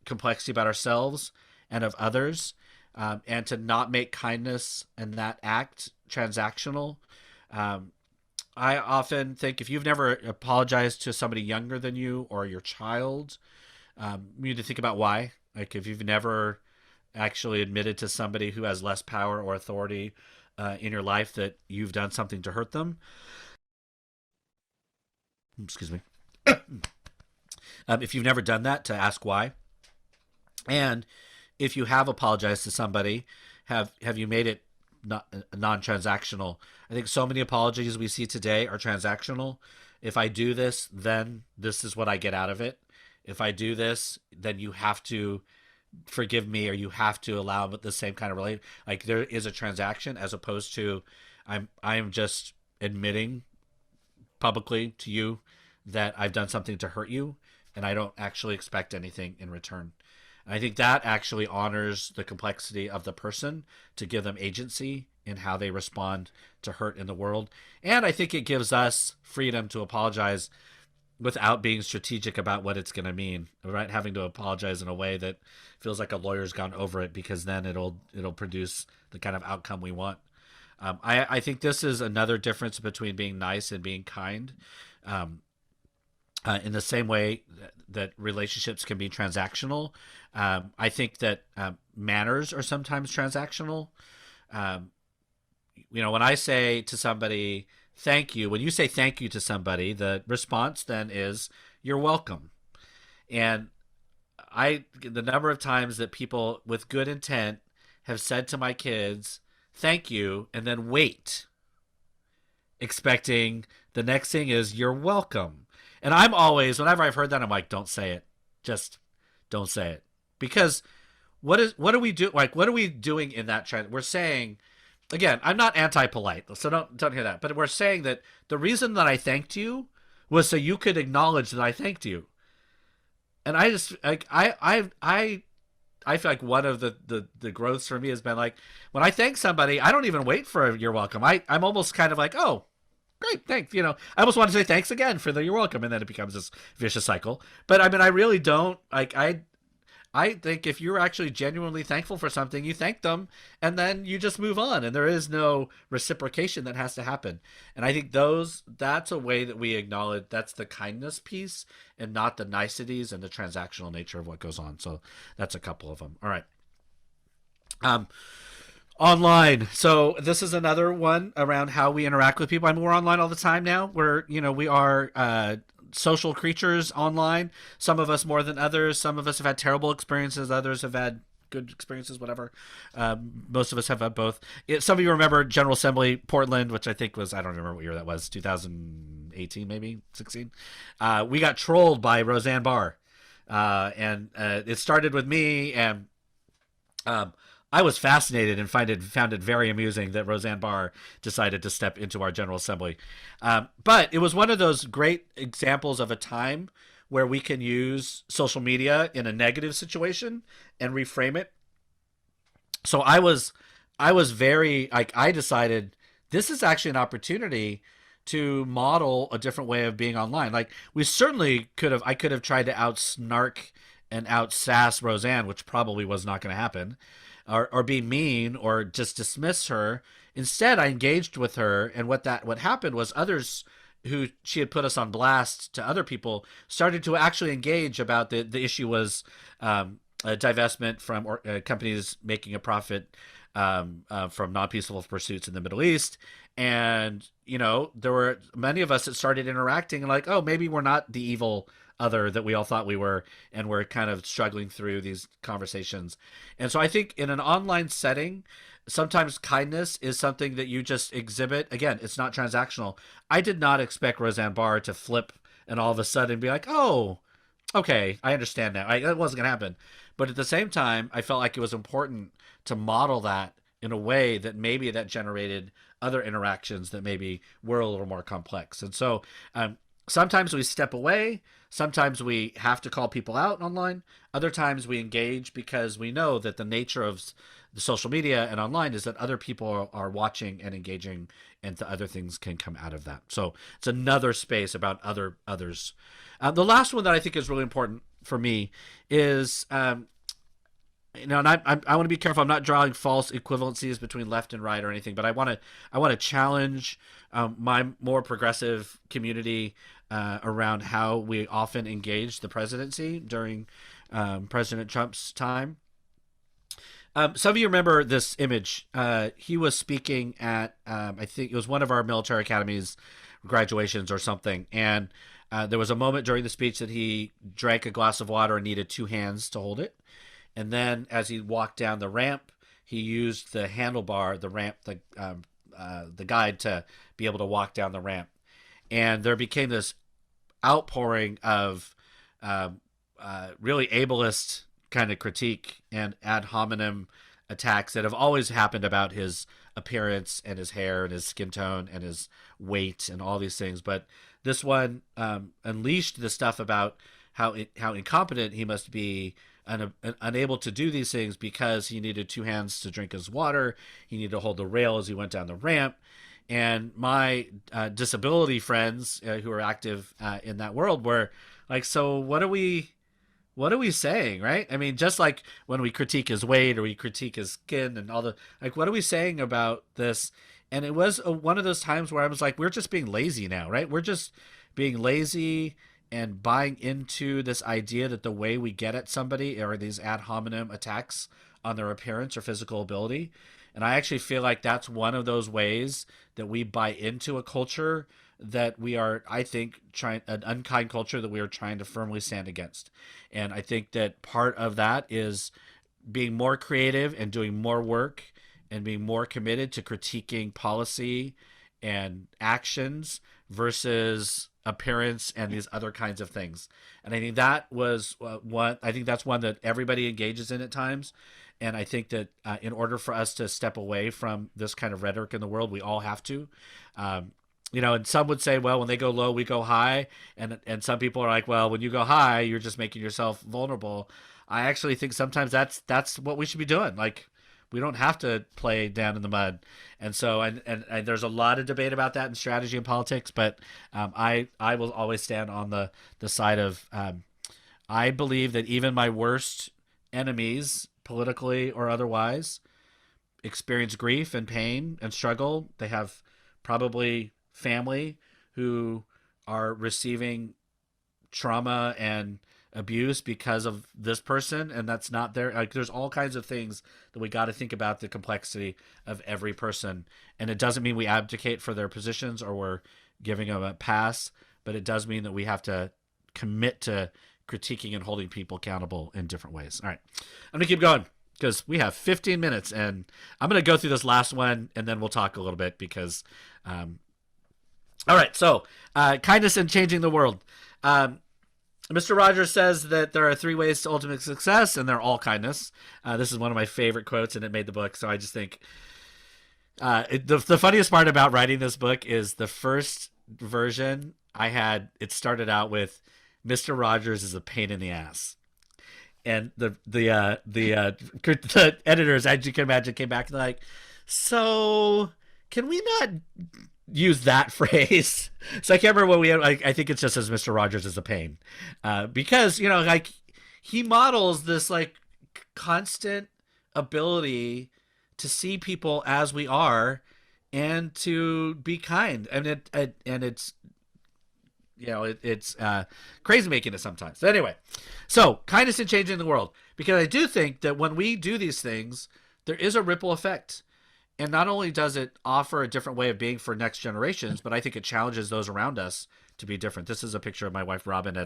complexity about ourselves and of others, and to not make kindness and that act transactional. I often think if you've never apologized to somebody younger than you or your child, you need to think about why. Like if you've never actually admitted to somebody who has less power or authority in your life that you've done something to hurt them. Excuse me. If you've never done that, to ask why. And if you have apologized to somebody, have you made it not non-transactional? I think so many apologies we see today are transactional. If I do this, then this is what I get out of it. If I do this, then you have to forgive me, or you have to allow the same kind of relate. Like there is a transaction, as opposed to I am just admitting publicly to you that I've done something to hurt you, and I don't actually expect anything in return. I think that actually honors the complexity of the person to give them agency in how they respond to hurt in the world. And I think it gives us freedom to apologize without being strategic about what it's going to mean, right? Having to apologize in a way that feels like a lawyer's gone over it, because then it'll produce the kind of outcome we want. I think this is another difference between being nice and being kind. In the same way that relationships can be transactional, I think that manners are sometimes transactional. when I say to somebody, thank you, when you say thank you to somebody, the response then is, you're welcome. And the number of times that people with good intent have said to my kids, thank you, and then wait, expecting the next thing is, you're welcome. And I'm always, whenever I've heard that, I'm like, don't say it. Just don't say it. Because what are we do like what are we doing in that trend? We're saying, again, I'm not anti-polite, so don't hear that. But we're saying that the reason that I thanked you was so you could acknowledge that I thanked you. And I just like I feel like one of the growths for me has been like, when I thank somebody, I don't even wait for a you're welcome. I'm almost kind of like, oh, great, thanks. I almost want to say thanks again for the you're welcome, and then it becomes this vicious cycle. But I mean, I really don't like. I think if you're actually genuinely thankful for something, you thank them, and then you just move on, and there is no reciprocation that has to happen. And I think that's a way that we acknowledge that's the kindness piece, and not the niceties and the transactional nature of what goes on. So that's a couple of them. All right. Online. So this is another one around how we interact with people. I mean, we're online all the time now. We are social creatures online. Some of us more than others. Some of us have had terrible experiences. Others have had good experiences, whatever. Most of us have had both. Some of you remember General Assembly Portland, which I think was, I don't remember what year that was, 2018, maybe 16. We got trolled by Roseanne Barr. And it started with me, and I was fascinated and found it very amusing that Roseanne Barr decided to step into our General Assembly. But it was one of those great examples of a time where we can use social media in a negative situation and reframe it. So I was very, like, I decided this is actually an opportunity to model a different way of being online. Like, we certainly I could have tried to out-snark and out-sass Roseanne, which probably was not going to happen. Or be mean or just dismiss her. Instead, I engaged with her, and what happened was others who she had put us on blast to other people started to actually engage about the issue was a divestment from companies making a profit from non-peaceful pursuits in the Middle East. And, there were many of us that started interacting and like, oh, maybe we're not the evil other that we all thought we were, and we're kind of struggling through these conversations. And so I think in an online setting, sometimes kindness is something that you just exhibit. Again, it's not transactional. I did not expect Roseanne Barr to flip and all of a sudden be like, oh, okay, I understand now. That wasn't going to happen. But at the same time, I felt like it was important to model that in a way that maybe that generated other interactions that maybe were a little more complex. And so sometimes we step away. Sometimes we have to call people out online. Other times we engage because we know that the nature of the social media and online is that other people are watching and engaging, and the other things can come out of that. So it's another space about others. The last one that I think is really important for me is, and I want to be careful. I'm not drawing false equivalencies between left and right or anything, but I want to challenge my more progressive community around how we often engage the presidency during President Trump's time. Some of you remember this image. He was speaking at, I think it was one of our military academies graduations or something. And there was a moment during the speech that he drank a glass of water and needed two hands to hold it. And then as he walked down the ramp, he used the handlebar, the ramp, the guide to be able to walk down the ramp. And there became this outpouring of really ableist kind of critique and ad hominem attacks that have always happened about his appearance and his hair and his skin tone and his weight and all these things. But this one unleashed the stuff about how incompetent he must be, unable to do these things because he needed two hands to drink his water. He needed to hold the rail as he went down the ramp. And my disability friends who are active in that world were like, so what are we saying, right? I mean, just like when we critique his weight or we critique his skin and all what are we saying about this? And it was one of those times where I was like, we're just being lazy now, right? We're just being lazy and buying into this idea that the way we get at somebody are these ad hominem attacks on their appearance or physical ability. And I actually feel like that's one of those ways that we buy into a culture that we are, I think, trying, an unkind culture that we are trying to firmly stand against. And I think that part of that is being more creative and doing more work and being more committed to critiquing policy and actions versus appearance and these other kinds of things. And I think that was one. I think that's one that everybody engages in at times. And I think that in order for us to step away from this kind of rhetoric in the world, we all have to. And some would say, well, when they go low, we go high. And some people are like, well, when you go high, you're just making yourself vulnerable. I actually think sometimes that's what we should be doing. Like, we don't have to play down in the mud. And so, and there's a lot of debate about that in strategy and politics, but I will always stand on the side of, I believe that even my worst enemies, politically or otherwise, experience grief and pain and struggle. They have probably family who are receiving trauma and abuse because of this person, and that's not there. Like, there's all kinds of things that we got to think about, the complexity of every person. And it doesn't mean we abdicate for their positions or we're giving them a pass, but it does mean that we have to commit to critiquing and holding people accountable in different ways. All right, I'm gonna keep going because we have 15 minutes, and I'm gonna go through this last one and then we'll talk a little bit because all right, so kindness and changing the world. Mr. Rogers says that there are 3 ways to ultimate success, and they're all kindness. This is one of my favorite quotes, and it made the book. So I just think the funniest part about writing this book is the first version I had. It started out with Mr. Rogers is a pain in the ass, and the editors, as you can imagine, came back and like, so can we not use that phrase? So I can't remember what we had. I think it just says Mr. Rogers is a pain, because like, he models this like constant ability to see people as we are and to be kind, and it's it's crazy making it sometimes. So anyway, so kindness and changing the world, because I do think that when we do these things, there is a ripple effect. And not only does it offer a different way of being for next generations, but I think it challenges those around us to be different. This is a picture of my wife Robin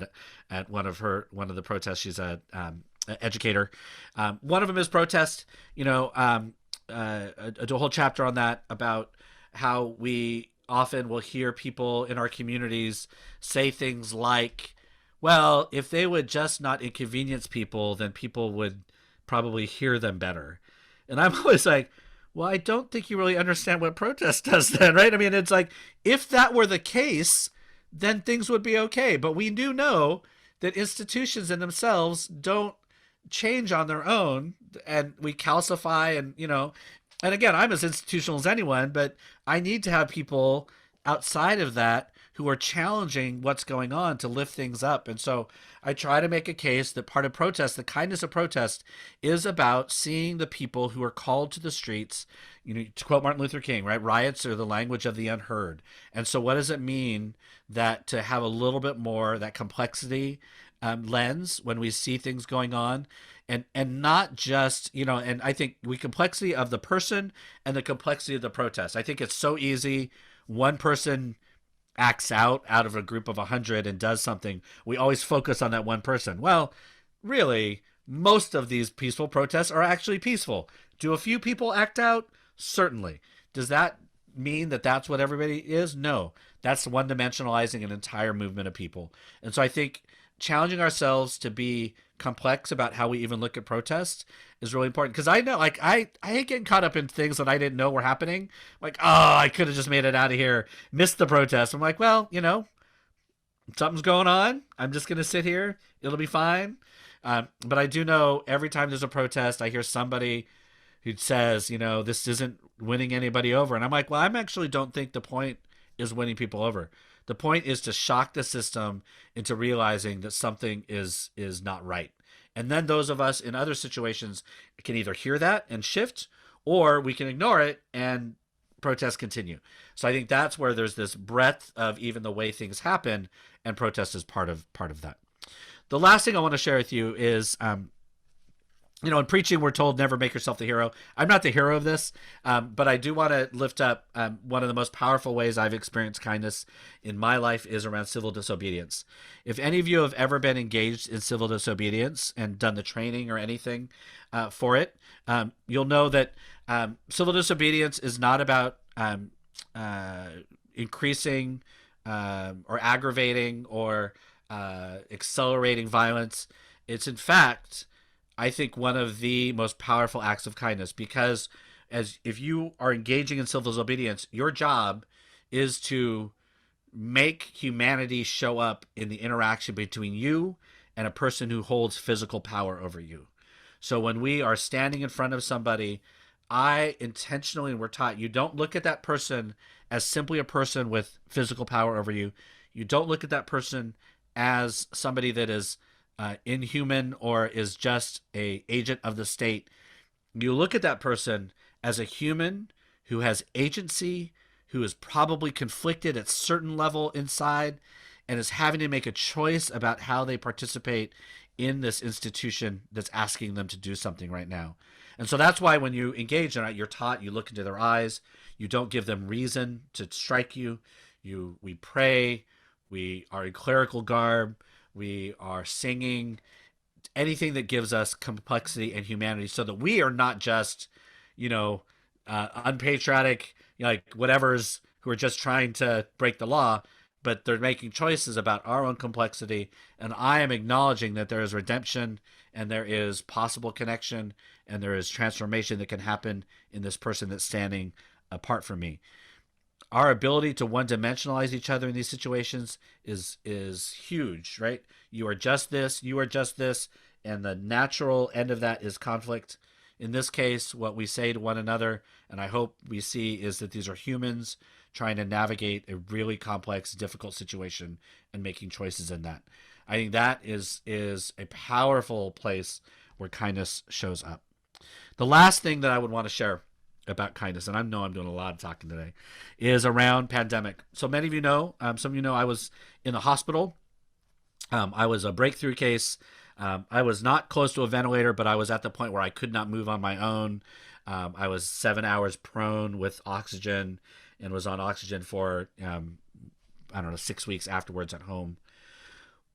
at one of the protests. She's a educator. One of them is protest. Do a whole chapter on that, about how we often will hear people in our communities say things like, well, if they would just not inconvenience people, then people would probably hear them better. And I'm always like, well, I don't think you really understand what protest does then, right? I mean, it's like, if that were the case, then things would be okay. But we do know that institutions in themselves don't change on their own, and we calcify, and again, I'm as institutional as anyone, but I need to have people outside of that who are challenging what's going on to lift things up. And so I try to make a case that part of protest, the kindness of protest, is about seeing the people who are called to the streets. To quote Martin Luther King, right? Riots are the language of the unheard. And so what does it mean that to have a little bit more that complexity lens when we see things going on, and not just, and I think complexity of the person and the complexity of the protest. I think it's so easy. One person acts out of a group of 100 and does something. We always focus on that one person. Well, really, most of these peaceful protests are actually peaceful. Do a few people act out? Certainly. Does that mean that that's what everybody is? No. That's one-dimensionalizing an entire movement of people. And so I think challenging ourselves to be complex about how we even look at protests is really important, because I know, like, I hate getting caught up in things that I didn't know were happening. Like, oh, I could have just made it out of here, missed the protest. I'm like, well, something's going on. I'm just going to sit here. It'll be fine. But I do know every time there's a protest, I hear somebody who says, this isn't winning anybody over. And I'm like, well, I actually don't think the point is winning people over. The point is to shock the system into realizing that something is not right. And then those of us in other situations can either hear that and shift, or we can ignore it and protests continue. So I think that's where there's this breadth of even the way things happen, and protest is part of that. The last thing I want to share with you is in preaching, we're told never make yourself the hero. I'm not the hero of this, but I do want to lift up one of the most powerful ways I've experienced kindness in my life is around civil disobedience. If any of you have ever been engaged in civil disobedience and done the training or anything for it, you'll know that civil disobedience is not about increasing or aggravating or accelerating violence. It's in fact, I think, one of the most powerful acts of kindness, because if you are engaging in civil disobedience, your job is to make humanity show up in the interaction between you and a person who holds physical power over you. So when we are standing in front of somebody, I intentionally, and we're taught, you don't look at that person as simply a person with physical power over you. You don't look at that person as somebody that is inhuman or is just a agent of the state. You look at that person as a human who has agency, who is probably conflicted at certain level inside, and is having to make a choice about how they participate in this institution that's asking them to do something right now. And so that's why when you engage in it, you're taught, you look into their eyes, you don't give them reason to strike you. We pray, we are in clerical garb, we are singing, anything that gives us complexity and humanity, so that we are not just, unpatriotic, like whatevers who are just trying to break the law, but they're making choices about our own complexity. And I am acknowledging that there is redemption and there is possible connection and there is transformation that can happen in this person that's standing apart from me. Our ability to one-dimensionalize each other in these situations is huge, right? You are just this, and the natural end of that is conflict. In this case, what we say to one another, and I hope we see, is that these are humans trying to navigate a really complex, difficult situation and making choices in that. I think that is a powerful place where kindness shows up. The last thing that I would want to share about kindness, and I know I'm doing a lot of talking today, is around pandemic. So many of you know, some of you know, I was in the hospital. I was a breakthrough case. I was not close to a ventilator, but I was at the point where I could not move on my own. I was 7 hours prone with oxygen and was on oxygen for, 6 weeks afterwards at home.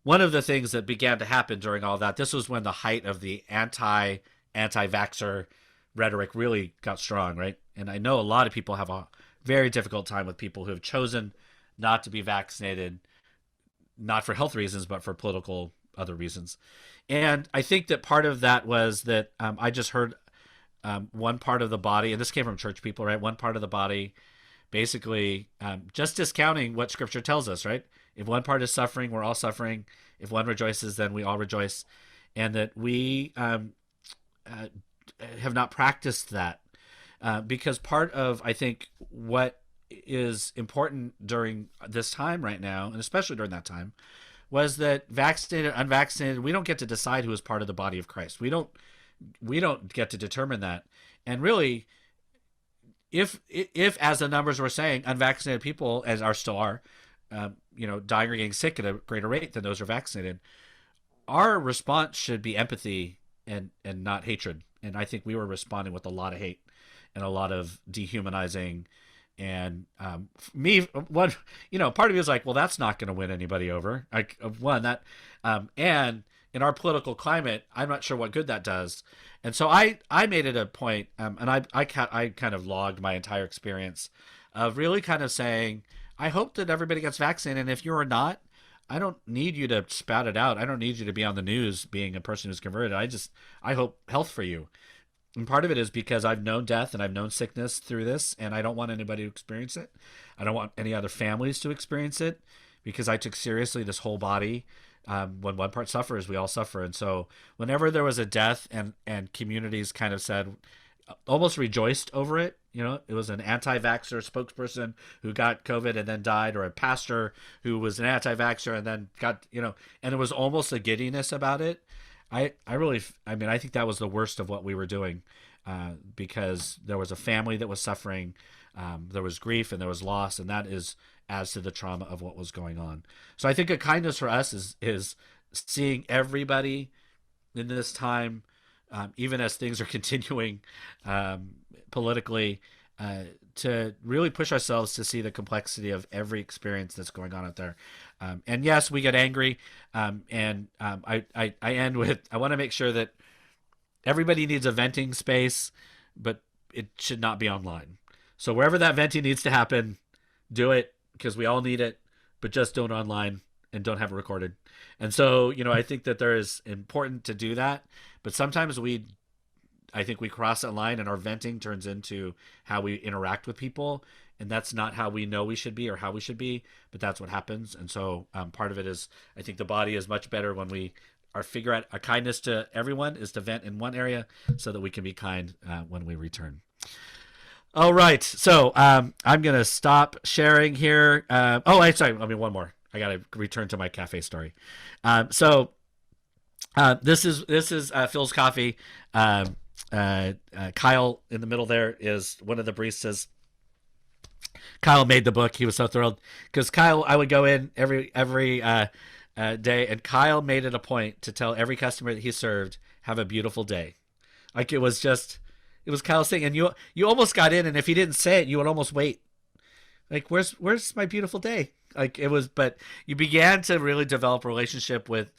One of the things that began to happen during all that, this was when the height of the anti-vaxxer rhetoric really got strong, right? And I know a lot of people have a very difficult time with people who have chosen not to be vaccinated, not for health reasons, but for political other reasons. And I think that part of that was that I just heard one part of the body, and this came from church people, right? One part of the body basically just discounting what Scripture tells us, right? If one part is suffering, we're all suffering. If one rejoices, then we all rejoice. And that we have not practiced that because part of, I think, what is important during this time right now, and especially during that time, was that vaccinated, unvaccinated, we don't get to decide who is part of the body of Christ. We don't get to determine that. And really, if as the numbers were saying, unvaccinated people, as are still are, dying or getting sick at a greater rate than those who are vaccinated, our response should be empathy and not hatred. And I think we were responding with a lot of hate and a lot of dehumanizing. And part of me was like, well, that's not going to win anybody over. And in our political climate, I'm not sure what good that does. And so I made it a point, and I kind of logged my entire experience of really kind of saying, I hope that everybody gets vaccinated. And if you're not, I don't need you to spout it out. I don't need you to be on the news being a person who's converted. I hope health for you. And part of it is because I've known death and I've known sickness through this, and I don't want anybody to experience it. I don't want any other families to experience it, because I took seriously this whole body. When one part suffers, we all suffer. And so whenever there was a death and communities kind of said, almost rejoiced over it, it was an anti-vaxxer spokesperson who got COVID and then died, or a pastor who was an anti-vaxxer and then got, and it was almost a giddiness about it. I think that was the worst of what we were doing, because there was a family that was suffering, there was grief and there was loss, and that adds to the trauma of what was going on. So I think a kindness for us is seeing everybody in this time even as things are continuing politically, to really push ourselves to see the complexity of every experience that's going on out there. And yes, we get angry. I end with, I want to make sure that everybody needs a venting space, but it should not be online. So wherever that venting needs to happen, do it, because we all need it, but just don't online and don't have it recorded. And so, I think that there is important to do that, but sometimes I think we cross that line and our venting turns into how we interact with people. And that's not how we know we should be or how we should be, but that's what happens. And so part of it is, I think the body is much better when we figure out a kindness to everyone is to vent in one area so that we can be kind when we return. All right. So I'm going to stop sharing here. One more. I got to return to my cafe story. This is Phil's coffee. Kyle in the middle there is one of the baristas. Kyle made the book. He was so thrilled because Kyle, I would go in every day, and Kyle made it a point to tell every customer that he served, "Have a beautiful day." Like it was Kyle's thing, and you almost got in, and if he didn't say it, you would almost wait. Like, where's my beautiful day? Like it was, but you began to really develop a relationship with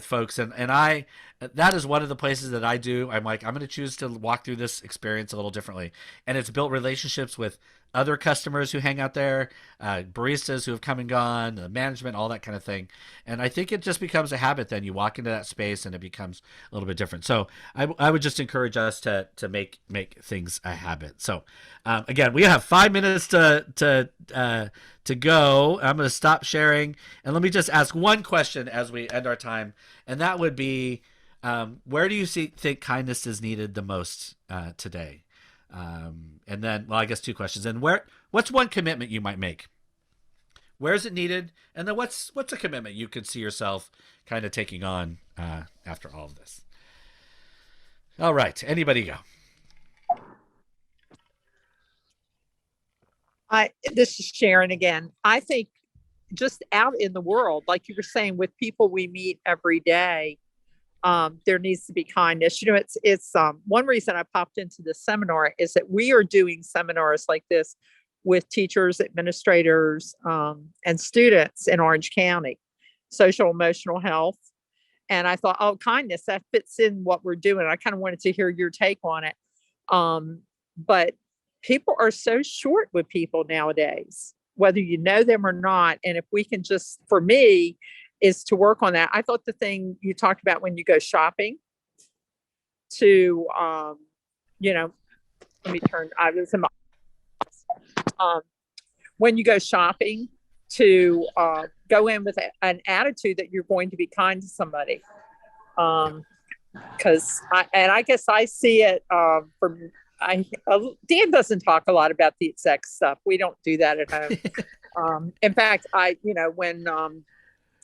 folks, and that is one of the places that I do. I'm like, I'm going to choose to walk through this experience a little differently, and it's built relationships with other customers who hang out there, baristas who have come and gone, the management, all that kind of thing. And I think it just becomes a habit. Then you walk into that space and it becomes a little bit different. So I would just encourage us to make things a habit. So again, we have 5 minutes to go. I'm going to stop sharing, and let me just ask one question as we end our time, and that would be, where do you think kindness is needed the most today? And then, well, I guess 2 questions. And what's one commitment you might make? Where is it needed? And then what's a commitment you could see yourself kind of taking on after all of this? All right. Anybody go? This is Sharon again. I think just out in the world, like you were saying, with people we meet every day, there needs to be kindness. It's one reason I popped into this seminar is that we are doing seminars like this with teachers, administrators, and students in Orange County, social emotional health. And I thought, oh, kindness, that fits in what we're doing. I kind of wanted to hear your take on it. But people are so short with people nowadays, whether you know them or not. And if we can just, for me, is to work on that. I thought the thing you talked about when you go shopping to, let me turn, I was in my, when you go shopping to go in with an attitude that you're going to be kind to somebody. Because I guess I see it from, Dan doesn't talk a lot about the exec stuff. We don't do that at home. In fact,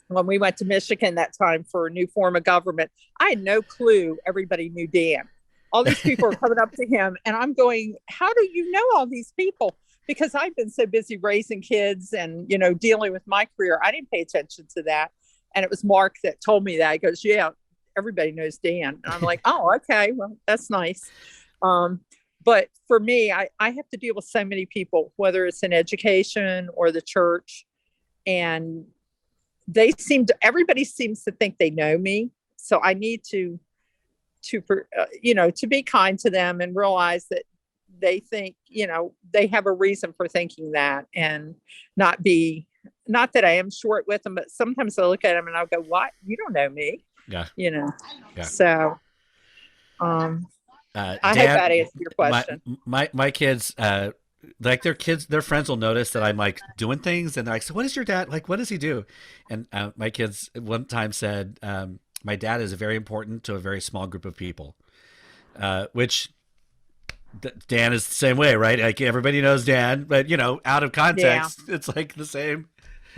when we went to Michigan that time for a new form of government, I had no clue everybody knew Dan. All these people are coming up to him, and I'm going, how do you know all these people? Because I've been so busy raising kids and, dealing with my career. I didn't pay attention to that. And it was Mark that told me that. He goes, yeah, everybody knows Dan. And I'm like, oh, okay, well, that's nice. But for me, I have to deal with so many people, whether it's in education or the church, and everybody seems to think they know me. So I need to be kind to them and realize that they think, they have a reason for thinking that, and not that I am short with them, but sometimes I look at them and I'll go, what? You don't know me. Yeah. Yeah. So, I Dan, hope that answers your question. My kids, like their friends will notice that I'm like doing things, and they're like, so what is your dad like? What does he do? And my kids one time said, my dad is very important to a very small group of people, which Dan is the same way, right? Like everybody knows Dan, but out of context, It's like the same.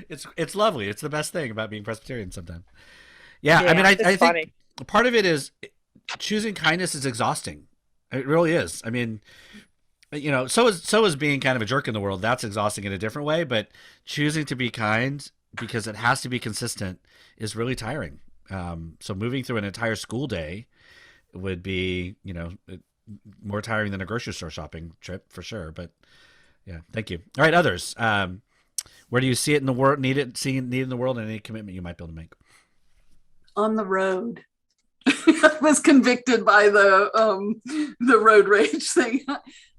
It's lovely. It's the best thing about being Presbyterian sometimes. Yeah. I mean, I think part of it is choosing kindness is exhausting. It really is. I mean, so is being kind of a jerk in the world. That's exhausting in a different way, but choosing to be kind because it has to be consistent is really tiring. So moving through an entire school day would be, more tiring than a grocery store shopping trip for sure. But yeah, thank you. All right, others. Where do you see it in the world? Need it in the world, and any commitment you might be able to make? On the road. I was convicted by the road rage thing.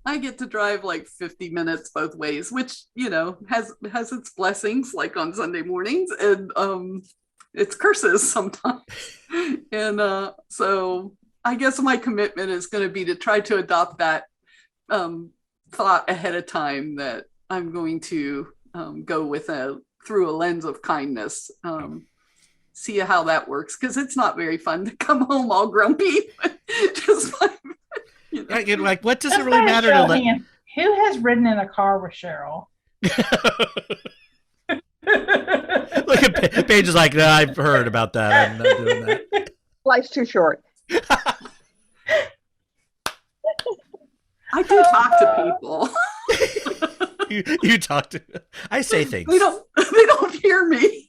I get to drive like 50 minutes both ways, which has its blessings, like on Sunday mornings, and its curses sometimes. And so I guess my commitment is going to be to try to adopt that thought ahead of time, that I'm going to go through a lens of kindness. See how that works, because it's not very fun to come home all grumpy. Just like, what does it really matter to let? Who has ridden in a car with Cheryl? Look at Paige is like, no, I've heard about that. I'm not doing that. Life's too short. I do talk to people. You talk to. I say things. They don't hear me.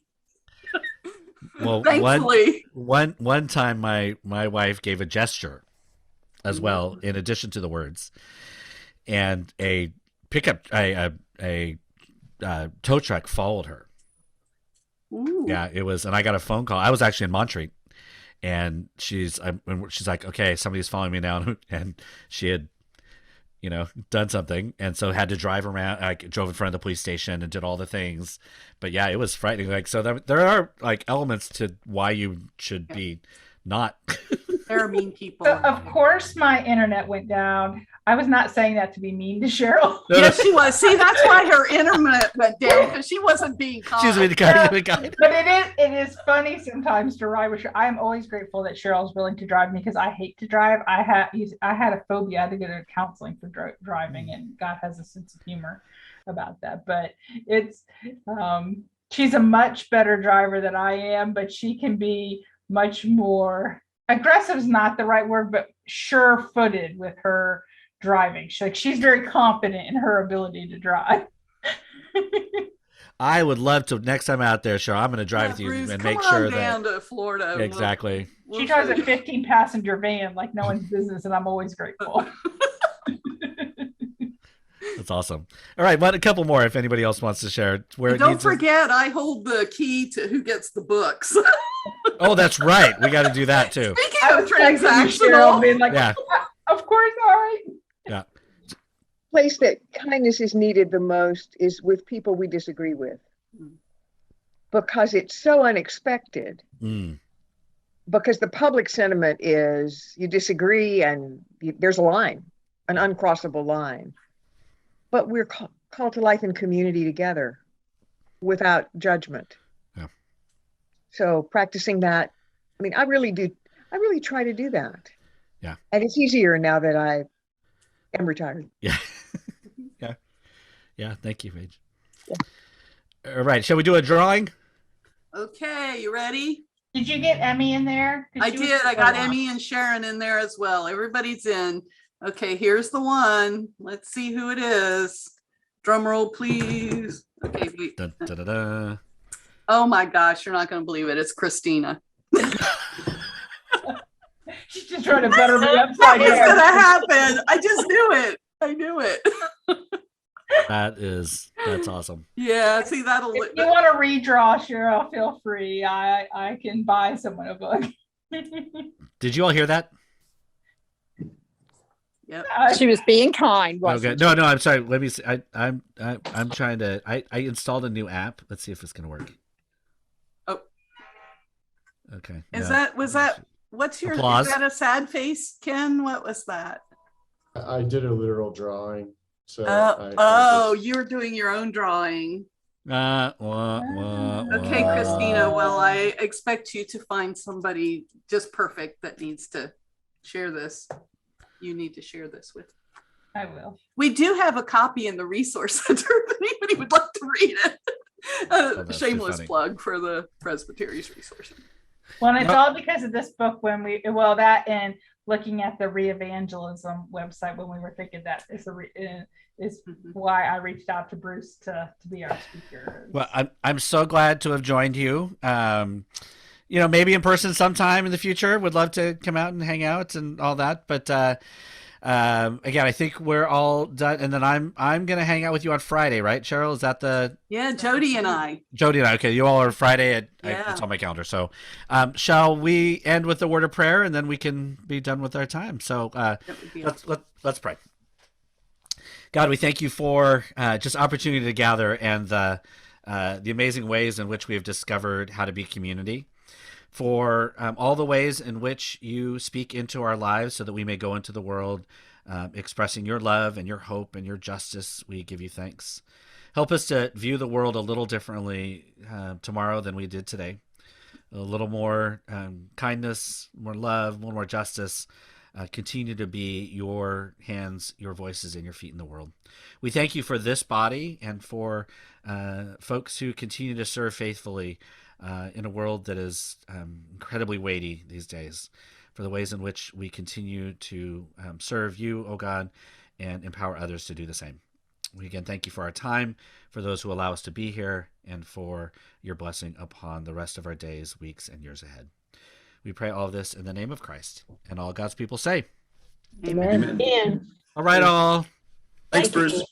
Well, thankfully, one time my wife gave a gesture as well, in addition to the words, and a tow truck followed her. Ooh. Yeah, it was, and I got a phone call. I was actually in Montreat, and she's like, okay, somebody's following me now, and she had, done something, and so had to drive around. I drove in front of the police station and did all the things. But yeah, it was frightening. Like, so there are like elements to why you should be not. There are mean people. So of course, my internet went down. I was not saying that to be mean to Cheryl. Yes, she was. See, that's why her internet went down, because she wasn't being kind. She was being kind. But it is funny sometimes to ride with Cheryl. I am always grateful that Cheryl's willing to drive me, because I hate to drive. I had a phobia. I had to go to counseling for driving, and God has a sense of humor about that. But it's she's a much better driver than I am, but she can be much more aggressive is not the right word, but sure-footed with her driving. She's very confident in her ability to drive. I would love to, next time out there, sure, I'm going to drive with you Bruce, and come make sure on down that to Florida. exactly. She drives a 15-passenger van like no one's business, and I'm always grateful. That's awesome. All right, a couple more if anybody else wants to share. Don't forget, I hold the key to who gets the books. Oh, that's right. We got to do that too. Speaking of transactional, being like, yeah, of course, all right. Yeah. Place that kindness is needed the most is with people we disagree with, because it's so unexpected. Because the public sentiment is you disagree and there's a line, an uncrossable line. But we're called to life and community together without judgment. Yeah. So practicing that, I mean, I really try to do that. Yeah. And it's easier now that I am retired. Yeah. Yeah. Thank you, Paige. Yeah. All right. Shall we do a drawing? Okay, you ready? Did you get Emmy in there? I did. I got Emmy and Sharon in there as well. Everybody's in. Okay, here's the one. Let's see who it is. Drum roll, please. Okay, wait. Da, da, da, da. Oh my gosh, you're not going to believe it. It's Christina. She's just trying to butter me upside It's down. going to happen. I just knew it. I knew it. That's awesome. Yeah, see, that'll. If you want to redraw, Cheryl, feel free. I can buy someone a book. Did you all hear that? Yep. She was being kind. Okay. No, I'm sorry. Let me see. I'm trying to. I installed a new app. Let's see if it's gonna work. Oh. Okay. What's your? Applause. Is that a sad face, Ken? What was that? I did a literal drawing. So you're doing your own drawing. Okay, Okay, Christina. Well, I expect you to find somebody just perfect that needs to share this. You need to share this with. I will. We do have a copy in the resource center if anybody would like to read it. Shameless plug for the Presbytery's resource center. Well, and it's all because of this book that and looking at the re-evangelism website when we were thinking that is why I reached out to Bruce to be our speaker. Well, I'm so glad to have joined you. maybe in person sometime in the future. Would love to come out and hang out and all that. But again, I think we're all done. And then I'm gonna hang out with you on Friday, right, Cheryl? Is that the Yeah, Jody and I. Jody and I? Okay, you all are Friday Yeah. it's on my calendar. So, shall we end with a word of prayer and then we can be done with our time? So That would be awesome. let's pray. God, we thank you for just opportunity to gather and the amazing ways in which we have discovered how to be community, for all the ways in which you speak into our lives so that we may go into the world expressing your love and your hope and your justice. We give you thanks. Help us to view the world a little differently tomorrow than we did today. A little more kindness, more love, more justice. Continue to be your hands, your voices, and your feet in the world. We thank you for this body and for folks who continue to serve faithfully in a world that is incredibly weighty these days, for the ways in which we continue to serve you, oh God, and empower others to do the same. We again thank you for our time, for those who allow us to be here, and for your blessing upon the rest of our days, weeks, and years ahead. We pray all of this in the name of Christ, and all God's people say, Amen. all right, all. Thanks, Thank you. Bruce.